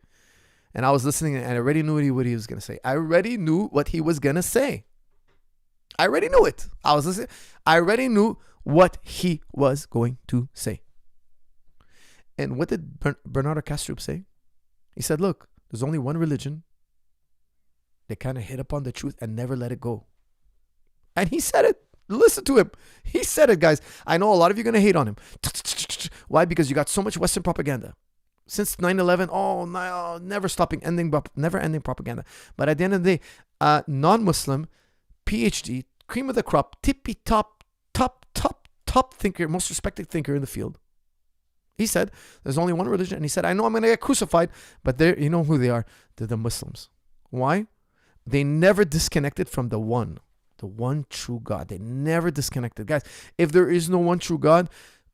And I was listening and I already knew what he was going to say. I already knew what he was going to say. I already knew it. I was listening. I already knew what he was going to say. And what did Bernardo Kastrup say? He said, look, there's only one religion. They kind of hit upon the truth and never let it go. And he said it. Listen to him. He said it, guys. I know a lot of you are going to hate on him. Why? Because you got so much Western propaganda. Since 9/11, no, never ending propaganda. But at the end of the day, non-Muslim, PhD, cream of the crop, tippy top thinker, most respected thinker in the field. He said, there's only one religion. And he said, I know I'm going to get crucified, but you know who they are? They're the Muslims. Why? They never disconnected from the one true God. They never disconnected. Guys, if there is no one true God,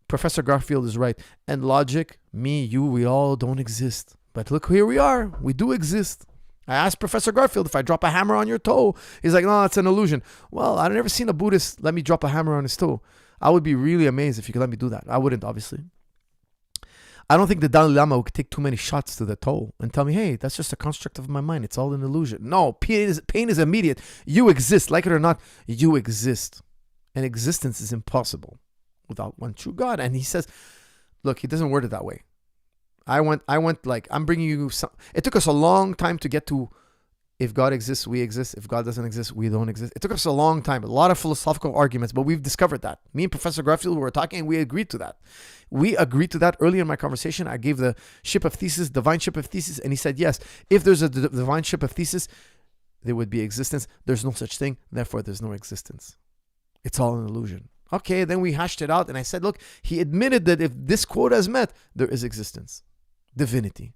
Professor Garfield is right. And logic, me, you, we all don't exist. But look, here we are. We do exist. I asked Professor Garfield, if I drop a hammer on your toe, he's like, no, it's an illusion. Well, I've never seen a Buddhist let me drop a hammer on his toe. I would be really amazed if you could let me do that. I wouldn't, obviously. I don't think the Dalai Lama would take too many shots to the toe and tell me, hey, that's just a construct of my mind. It's all an illusion. No, pain is immediate. You exist. Like it or not, you exist. And existence is impossible without one true God. And he says, look, he doesn't word it that way. I went like, I'm bringing you some. It took us a long time to get to, if God exists, we exist. If God doesn't exist, we don't exist. It took us a long time, a lot of philosophical arguments, but we've discovered that. Me and Professor Garfield were talking and we agreed to that. We agreed to that earlier in my conversation. I gave the ship of thesis, divine ship of thesis, and he said, yes, if there's a divine ship of thesis, there would be existence. There's no such thing, therefore there's no existence. It's all an illusion. Okay, then we hashed it out and I said, look, he admitted that if this quota is met, there is existence. Divinity.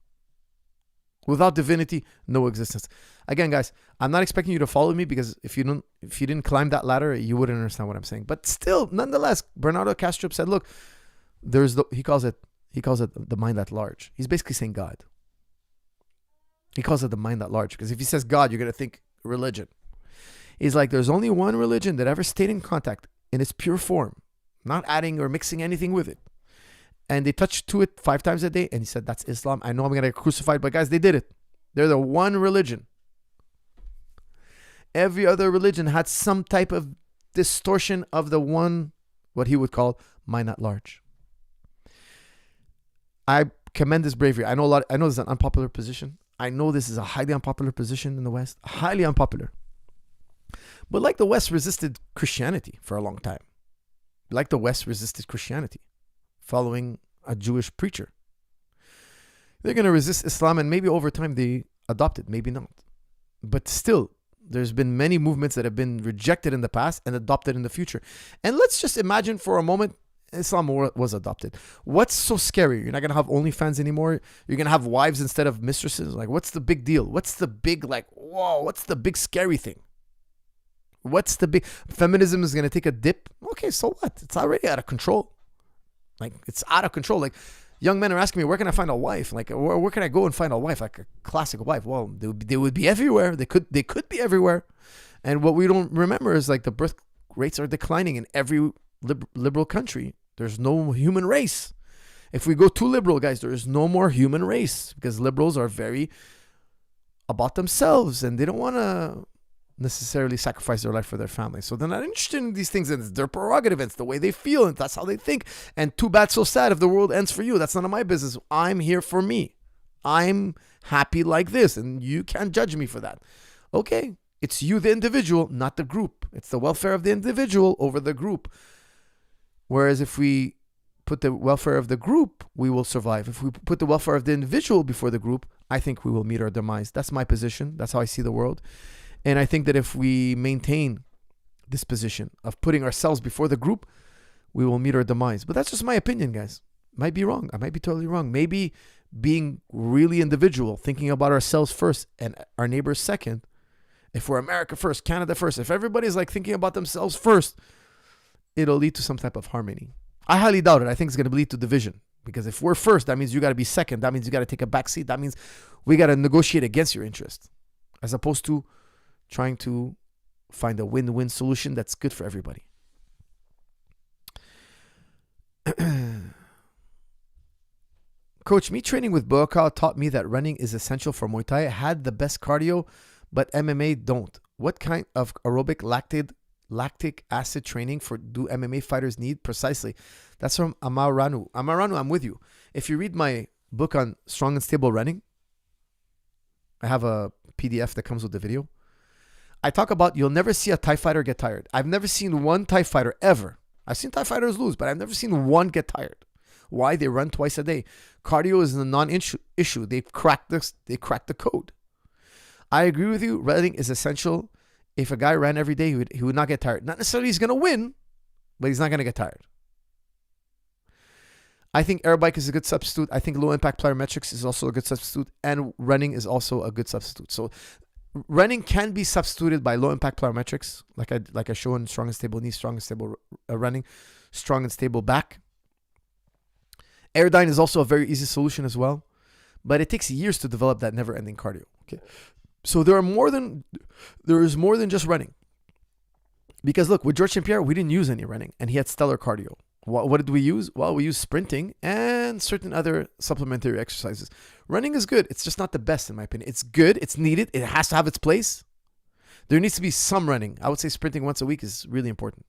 Without divinity, no existence. Again, guys, I'm not expecting you to follow me because if you didn't climb that ladder, you wouldn't understand what I'm saying. But still, nonetheless, Bernardo Kastrup said, look, he calls it the mind at large. He's basically saying God. He calls it the mind at large because if he says God, you're going to think religion. He's like, there's only one religion that ever stayed in contact in its pure form, not adding or mixing anything with it. And they touched to it 5 times a day. And he said, that's Islam. I know I'm going to get crucified, but guys, they did it. They're the one religion. Every other religion had some type of distortion of the one, what he would call mind at large. I commend this bravery. I know this is an unpopular position. I know this is a highly unpopular position in the West. Highly unpopular. But like the West resisted Christianity for a long time. Like the West resisted Christianity. Following a Jewish preacher. They're going to resist Islam and maybe over time they adopt it, maybe not. But still, there's been many movements that have been rejected in the past and adopted in the future. And let's just imagine for a moment Islam was adopted. What's so scary? You're not going to have OnlyFans anymore. You're going to have wives instead of mistresses. Like, what's the big deal? What's the big, what's the big scary thing? What's the big... Feminism is going to take a dip? Okay, so what? It's already out of control. Like, it's out of control. Like, young men are asking me, where can I find a wife? Like, where can I go and find a wife? Like a classic wife. Well, they would be everywhere. They could be everywhere. And what we don't remember is like the birth rates are declining in every liberal country. There's no human race. If we go too liberal, guys, there is no more human race because liberals are very about themselves and they don't want to necessarily sacrifice their life for their family. So they're not interested in these things, and it's their prerogative. It's the way they feel, and that's how they think. And too bad, so sad if the world ends for you. That's none of my business. I'm here for me. I'm happy like this, and you can't judge me for that. Okay, it's you, the individual, not the group. It's the welfare of the individual over the group. Whereas if we put the welfare of the group, we will survive. If we put the welfare of the individual before the group, I think we will meet our demise. That's my position. That's how I see the world. And I think that if we maintain this position of putting ourselves before the group, we will meet our demise. But that's just my opinion, guys. Might be wrong. I might be totally wrong. Maybe being really individual, thinking about ourselves first and our neighbors second. If we're America first, Canada first, if everybody's like thinking about themselves first, it'll lead to some type of harmony. I highly doubt it. I think it's going to lead to division. Because if we're first, that means you got to be second. That means you got to take a back seat. That means we got to negotiate against your interest, as opposed to trying to find a win-win solution that's good for everybody. Coach, me training with Boakau taught me that running is essential for Muay Thai. I had the best cardio, but MMA don't. What kind of aerobic lactic acid training do MMA fighters need precisely? That's from Amaranu. Amaranu, I'm with you. If you read my book on strong and stable running, I have a PDF that comes with the video. I talk about you'll never see a Thai fighter get tired. I've never seen one Thai fighter ever. I've seen Thai fighters lose, but I've never seen one get tired. Why? They run twice a day. Cardio is a non-issue. They've cracked this. They cracked the code. I agree with you. Running is essential. If a guy ran every day, he would not get tired. Not necessarily he's going to win, but he's not going to get tired. I think air bike is a good substitute. I think low impact plyometrics is also a good substitute, and running is also a good substitute. So running can be substituted by low impact plyometrics, like I show in strong and stable knee, strong and stable running, strong and stable back. Airdyne is also a very easy solution as well, but it takes years to develop that never-ending cardio. Okay, so there is more than just running. Because look, with George St. Pierre, we didn't use any running, and he had stellar cardio. What did we use? Well, we used sprinting and certain other supplementary exercises. Running is good. It's just not the best, in my opinion. It's good. It's needed. It has to have its place. There needs to be some running. I would say sprinting once a week is really important.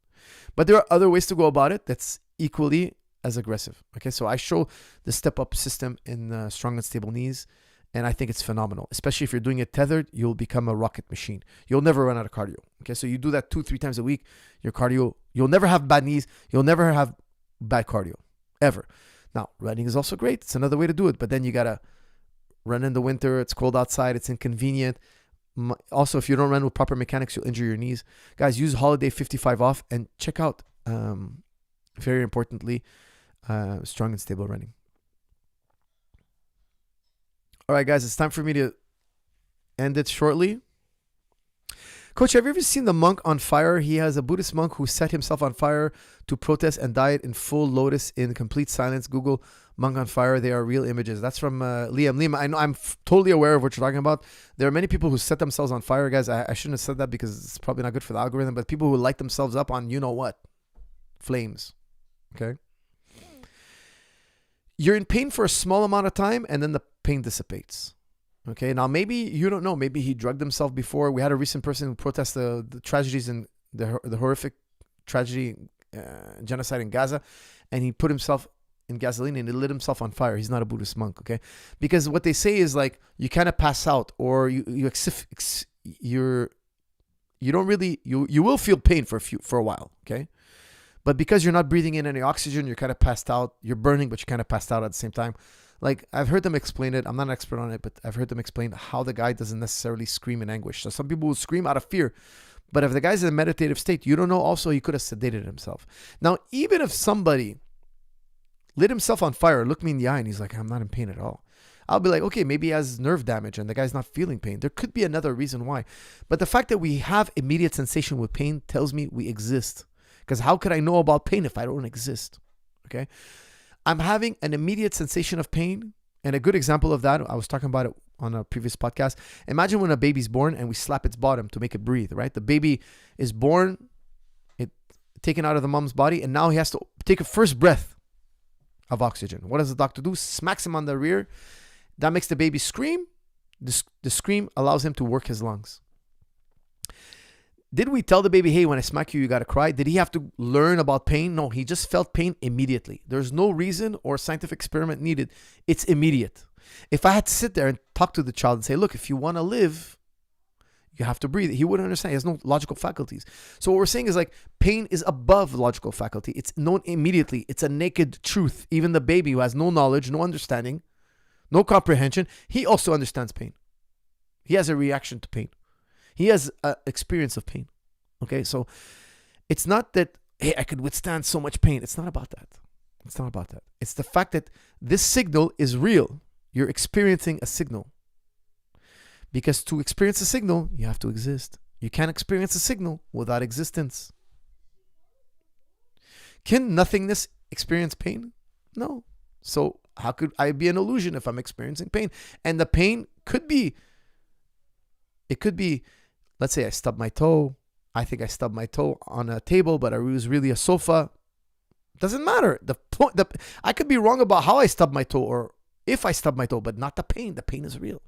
But there are other ways to go about it that's equally as aggressive. Okay, so I show the step-up system in strong and stable knees, and I think it's phenomenal. Especially if you're doing it tethered, you'll become a rocket machine. You'll never run out of cardio. Okay, so you do that 2-3 times a week, your cardio, you'll never have bad knees. You'll never have bad cardio, ever. Now, running is also great. It's another way to do it, but then you got to run in the winter. It's cold outside. It's inconvenient. Also, if you don't run with proper mechanics, you'll injure your knees. Guys, use Holiday 55 off and check out, very importantly, strong and stable running. All right, guys, it's time for me to end it shortly. Coach, have you ever seen the monk on fire? He has a Buddhist monk who set himself on fire to protest and died in full lotus in complete silence. Google monk on fire. They are real images. That's from Liam. Liam, I know I'm totally aware of what you're talking about. There are many people who set themselves on fire, guys. I shouldn't have said that because it's probably not good for the algorithm, but people who light themselves up on you-know-what. Flames. Okay? You're in pain for a small amount of time, and then the pain dissipates. Okay, now maybe you don't know. Maybe he drugged himself before. We had a recent person who protested the tragedies in the horrific tragedy, genocide in Gaza, and he put himself in gasoline and he lit himself on fire. He's not a Buddhist monk, okay? Because what they say is like you kind of pass out, or you will feel pain for a while, okay? But because you're not breathing in any oxygen, you're kind of passed out. You're burning, but you kind of passed out at the same time. Like, I've heard them explain it. I'm not an expert on it, but I've heard them explain how the guy doesn't necessarily scream in anguish. So some people will scream out of fear. But if the guy's in a meditative state, you don't know also he could have sedated himself. Now, even if somebody lit himself on fire, looked me in the eye, and he's like, I'm not in pain at all, I'll be like, okay, maybe he has nerve damage and the guy's not feeling pain. There could be another reason why. But the fact that we have immediate sensation with pain tells me we exist. Because how could I know about pain if I don't exist? Okay? I'm having an immediate sensation of pain. And a good example of that, I was talking about it on a previous podcast. Imagine when a baby's born and we slap its bottom to make it breathe, right? The baby is born, taken out of the mom's body, and now he has to take a first breath of oxygen. What does the doctor do? Smacks him on the rear. That makes the baby scream. The scream allows him to work his lungs. Did we tell the baby, hey, when I smack you, you got to cry? Did he have to learn about pain? No, he just felt pain immediately. There's no reason or scientific experiment needed. It's immediate. If I had to sit there and talk to the child and say, look, if you want to live, you have to breathe, he wouldn't understand. He has no logical faculties. So what we're saying is like pain is above logical faculty. It's known immediately. It's a naked truth. Even the baby who has no knowledge, no understanding, no comprehension, he also understands pain. He has a reaction to pain. He has experience of pain. Okay, so it's not that, hey, I could withstand so much pain. It's not about that. It's not about that. It's the fact that this signal is real. You're experiencing a signal. Because to experience a signal, you have to exist. You can't experience a signal without existence. Can nothingness experience pain? No. So how could I be an illusion if I'm experiencing pain? And the pain could be, let's say I stubbed my toe. I think I stubbed my toe on a table, but it was really a sofa. Doesn't matter. I could be wrong about how I stubbed my toe or if I stubbed my toe, but not the pain. The pain is real.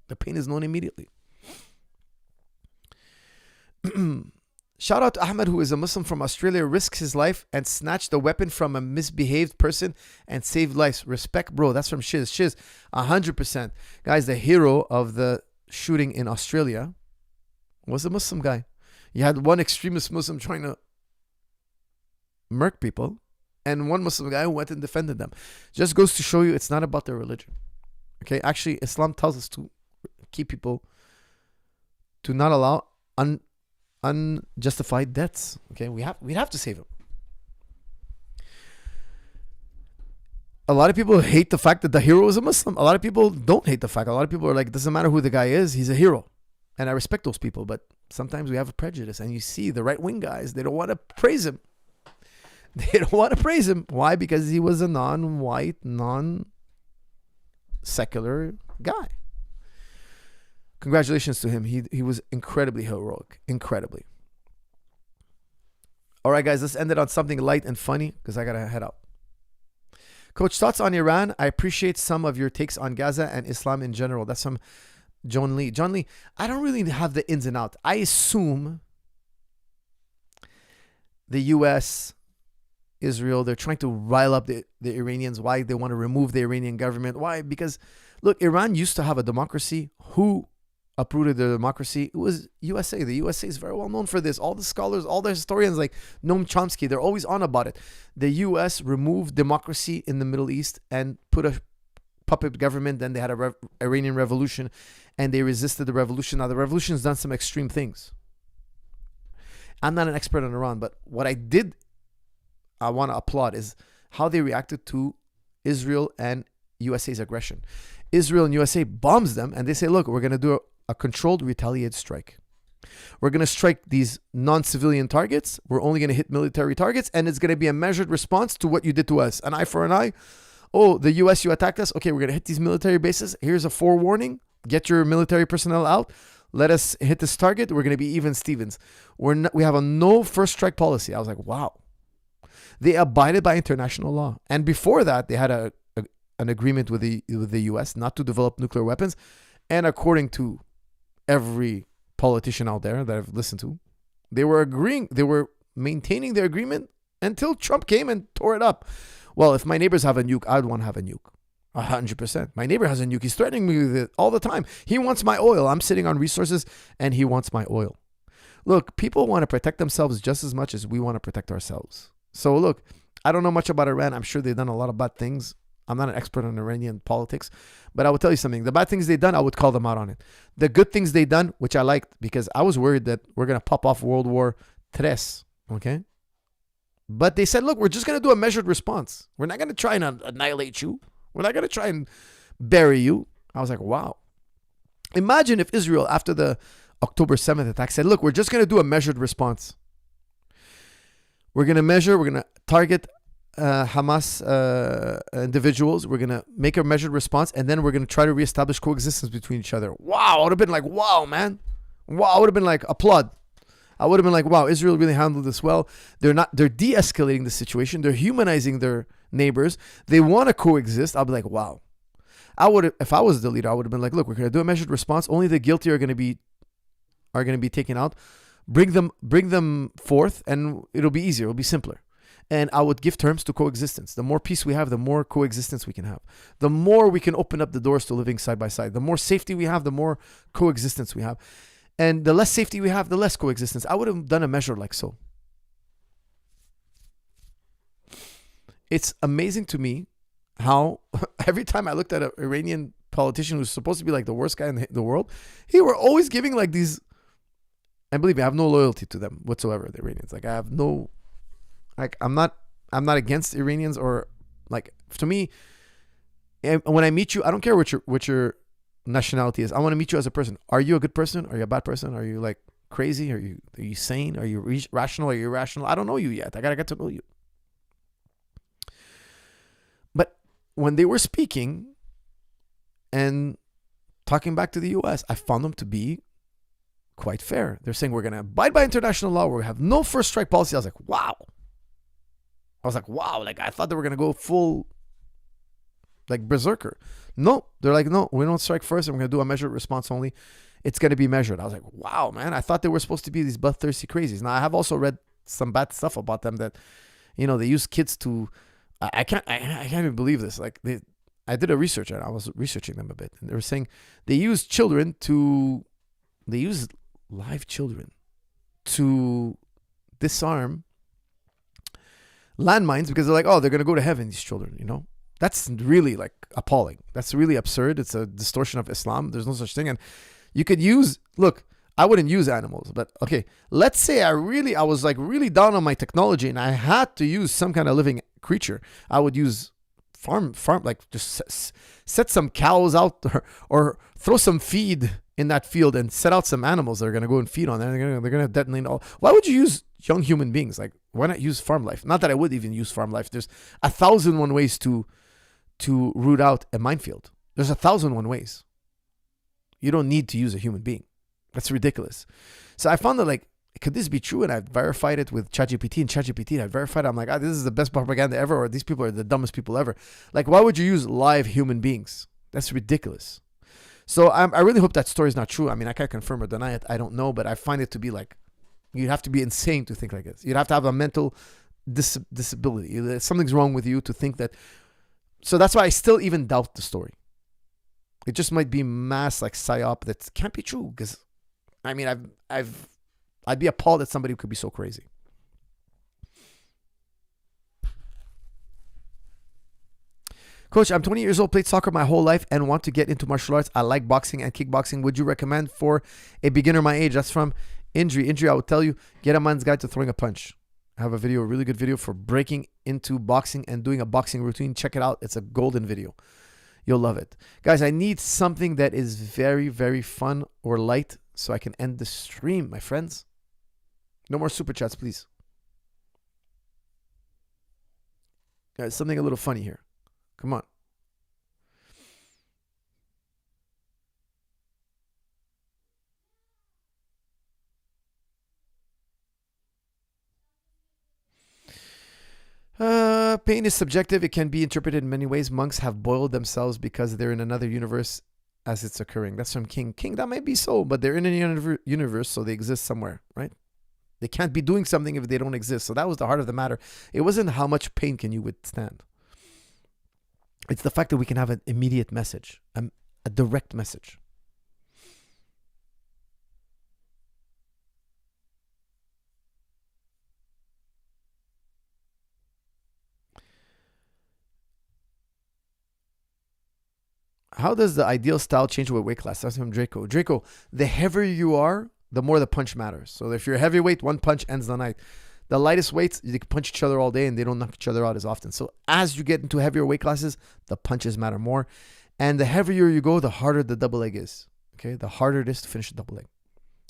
The pain is known immediately. Shout out to Ahmed, who is a Muslim from Australia, risks his life and snatched a weapon from a misbehaved person and saved lives. Respect, bro. That's from Shiz. Shiz, 100%. Guys, the hero of the shooting in Australia was a Muslim guy. You had one extremist Muslim trying to murk people and one Muslim guy who went and defended them. Just goes to show you it's not about their religion. Okay, actually, Islam tells us to keep people, to not allow unjustified deaths. Okay, we'd have to save him. A lot of people hate the fact that the hero is a Muslim. A lot of people don't hate the fact. A lot of people are like, it doesn't matter who the guy is, he's a hero. And I respect those people, but sometimes we have a prejudice. And you see the right-wing guys, they don't want to praise him. They don't want to praise him. Why? Because he was a non-white, non-secular guy. Congratulations to him. He was incredibly heroic. Incredibly. All right, guys, let's end it on something light and funny because I got to head out. Coach, thoughts on Iran? I appreciate some of your takes on Gaza and Islam in general. That's from John Lee. John Lee, I don't really have the ins and outs. I assume the U.S., Israel, they're trying to rile up the Iranians. Why? They want to remove the Iranian government. Why? Because, look, Iran used to have a democracy. Who uprooted the democracy? It was USA. The USA is very well known for this. All the scholars, all the historians like Noam Chomsky, they're always on about it. The US removed democracy in the Middle East and put a puppet government. Then they had a Iranian revolution and they resisted the revolution. Now, the revolution's done some extreme things. I'm not an expert on Iran, but what I want to applaud is how they reacted to Israel and USA's aggression. Israel and USA bombs them and they say, look, we're going to do a controlled retaliated strike. We're going to strike these non-civilian targets. We're only going to hit military targets and it's going to be a measured response to what you did to us. An eye for an eye. Oh, the US, you attacked us. Okay, we're going to hit these military bases. Here's a forewarning. Get your military personnel out. Let us hit this target. We're going to be even Stevens. We have a no first strike policy. I was like, wow. They abided by international law. And before that, they had an agreement with the US not to develop nuclear weapons. And according to every politician out there that I've listened to, they were maintaining their agreement until Trump came and tore it up. Well, if my neighbors have a nuke, I'd want to have a nuke. 100%. My neighbor has a nuke. He's threatening me with it all the time. He wants my oil. I'm sitting on resources and he wants my oil. Look, people want to protect themselves just as much as we want to protect ourselves. So look, I don't know much about Iran. I'm sure they've done a lot of bad things. I'm not an expert on Iranian politics, but I will tell you something. The bad things they've done, I would call them out on it. The good things they've done, which I liked, because I was worried that we're going to pop off World War III, okay? But they said, look, we're just going to do a measured response. We're not going to try and annihilate you. We're not going to try and bury you. I was like, wow. Imagine if Israel, after the October 7th attack, said, look, we're just going to do a measured response. We're going to target Hamas individuals. We're going to make a measured response, and then we're going to try to reestablish coexistence between each other. Wow. I would have been like, wow, man. Wow. I would have been like, applaud. I would have been like, wow, Israel really handled this well. They're de-escalating the situation. They're humanizing their neighbors. They want to coexist. I'll be like, wow. If I was the leader, I would have been like, look, we're going to do a measured response. Only the guilty are going to be taken out. Bring them forth, and it'll be easier. It'll be simpler. And I would give terms to coexistence. The more peace we have, the more coexistence we can have. The more we can open up the doors to living side by side. The more safety we have, the more coexistence we have. And the less safety we have, the less coexistence. I would have done a measure like so. It's amazing to me how every time I looked at an Iranian politician who's supposed to be like the worst guy in the world, he were always giving like these And believe me, I have no loyalty to them whatsoever, the Iranians. Like, I have no, like, I'm not against Iranians, or like, to me, when I meet you, I don't care what your nationality is. I want to meet you as a person. Are you a good person? Are you a bad person? Are you like crazy? Are you sane? Are you rational? Are you irrational? I don't know you yet. I gotta get to know you. But when they were speaking and talking back to the US, I found them to be quite fair. They're saying we're going to abide by international law. We have no first strike policy. I was like, wow. Like, I thought they were going to go full, like, berserker. No, they're like, no, we don't strike first, and we're going to do a measured response only. It's going to be measured. I was like, wow, man. I thought they were supposed to be these bloodthirsty crazies. Now, I have also read some bad stuff about them that, you know, they use kids to, I can't even believe this. Like, I did a research, and I was researching them a bit, and they were saying they use live children to disarm landmines, because they're like, oh, they're going to go to heaven, these children, you know? That's really, like, appalling. That's really absurd. It's a distortion of Islam. There's no such thing. And you could use, look, I wouldn't use animals, but okay, let's say I was like really down on my technology and I had to use some kind of living creature. I would use farm, like, just set some cows out, or throw some feed in that field and set out some animals that are going to go and feed on it. They're going to detonate all. Why would you use young human beings? Like, why not use farm life? Not that I would even use farm life. There's 1,001 ways to root out a minefield. There's 1,001 ways. You don't need to use a human being. That's ridiculous. So I found that, like, could this be true? And I verified it with ChatGPT, and ChatGPT, I verified it. I'm like, this is the best propaganda ever, or these people are the dumbest people ever. Like, why would you use live human beings? That's ridiculous. So I really hope that story is not true. I mean, I can't confirm or deny it. I don't know, but I find it to be like, you'd have to be insane to think like this. You'd have to have a mental disability. Something's wrong with you to think that. So that's why I still even doubt the story. It just might be mass, like, psyop that can't be true. Because, I mean, I'd be appalled that somebody could be so crazy. Coach, I'm 20 years old, played soccer my whole life and want to get into martial arts. I like boxing and kickboxing. Would you recommend for a beginner my age? That's from Injury. I would tell you, get a man's guide to throwing a punch. I have a really good video for breaking into boxing and doing a boxing routine. Check it out. It's a golden video. You'll love it. Guys, I need something that is very, very fun or light so I can end the stream, my friends. No more super chats, please. Guys, something a little funny here. Come on. Pain is subjective. It can be interpreted in many ways. Monks have boiled themselves because they're in another universe as it's occurring. That's from King. King, that might be so, but they're in a universe, so they exist somewhere, right? They can't be doing something if they don't exist. So that was the heart of the matter. It wasn't how much pain can you withstand. It's the fact that we can have an immediate message, a direct message. How does the ideal style change with weight class? That's from Draco. Draco, the heavier you are, the more the punch matters. So if you're a heavyweight, one punch ends the night. The lightest weights, you can punch each other all day and they don't knock each other out as often. So as you get into heavier weight classes, the punches matter more. And the heavier you go, the harder the double leg is. Okay, the harder it is to finish the double leg.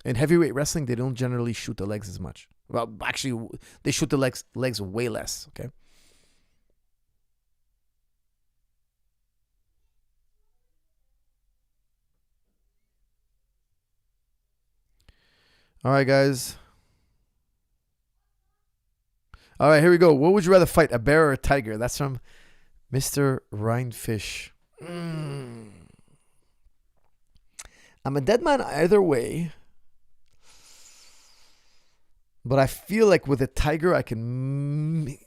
In heavyweight wrestling, they don't generally shoot the legs as much. Well, actually, they shoot the legs way less. Okay. All right, guys. All right, here we go. What would you rather fight, a bear or a tiger? That's from Mr. Rhinefish. I'm a dead man either way. But I feel like with a tiger, I can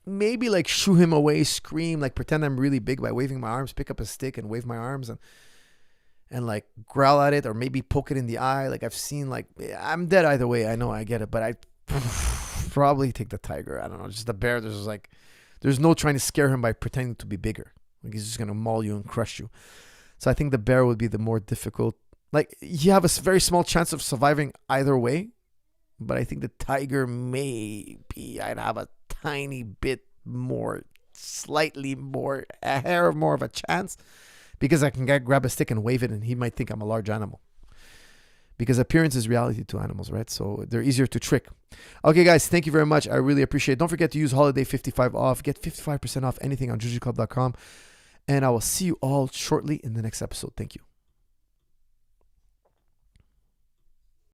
maybe shoo him away, scream, like pretend I'm really big by waving my arms, pick up a stick and wave my arms and like growl at it, or maybe poke it in the eye. Like I've seen, like, I'm dead either way. I know, I get it, but I probably take the tiger. I don't know, just the bear. There's no trying to scare him by pretending to be bigger. Like he's just gonna maul you and crush you. So I think the bear would be the more difficult. Like, you have a very small chance of surviving either way. But I think the tiger, maybe I'd have a tiny bit more, slightly more, a hair more of a chance, because I can grab a stick and wave it and he might think I'm a large animal. Because appearance is reality to animals, right? So they're easier to trick. Okay, guys, thank you very much. I really appreciate it. Don't forget to use Holiday 55 off. Get 55% off anything on jujiclub.com. And I will see you all shortly in the next episode. Thank you.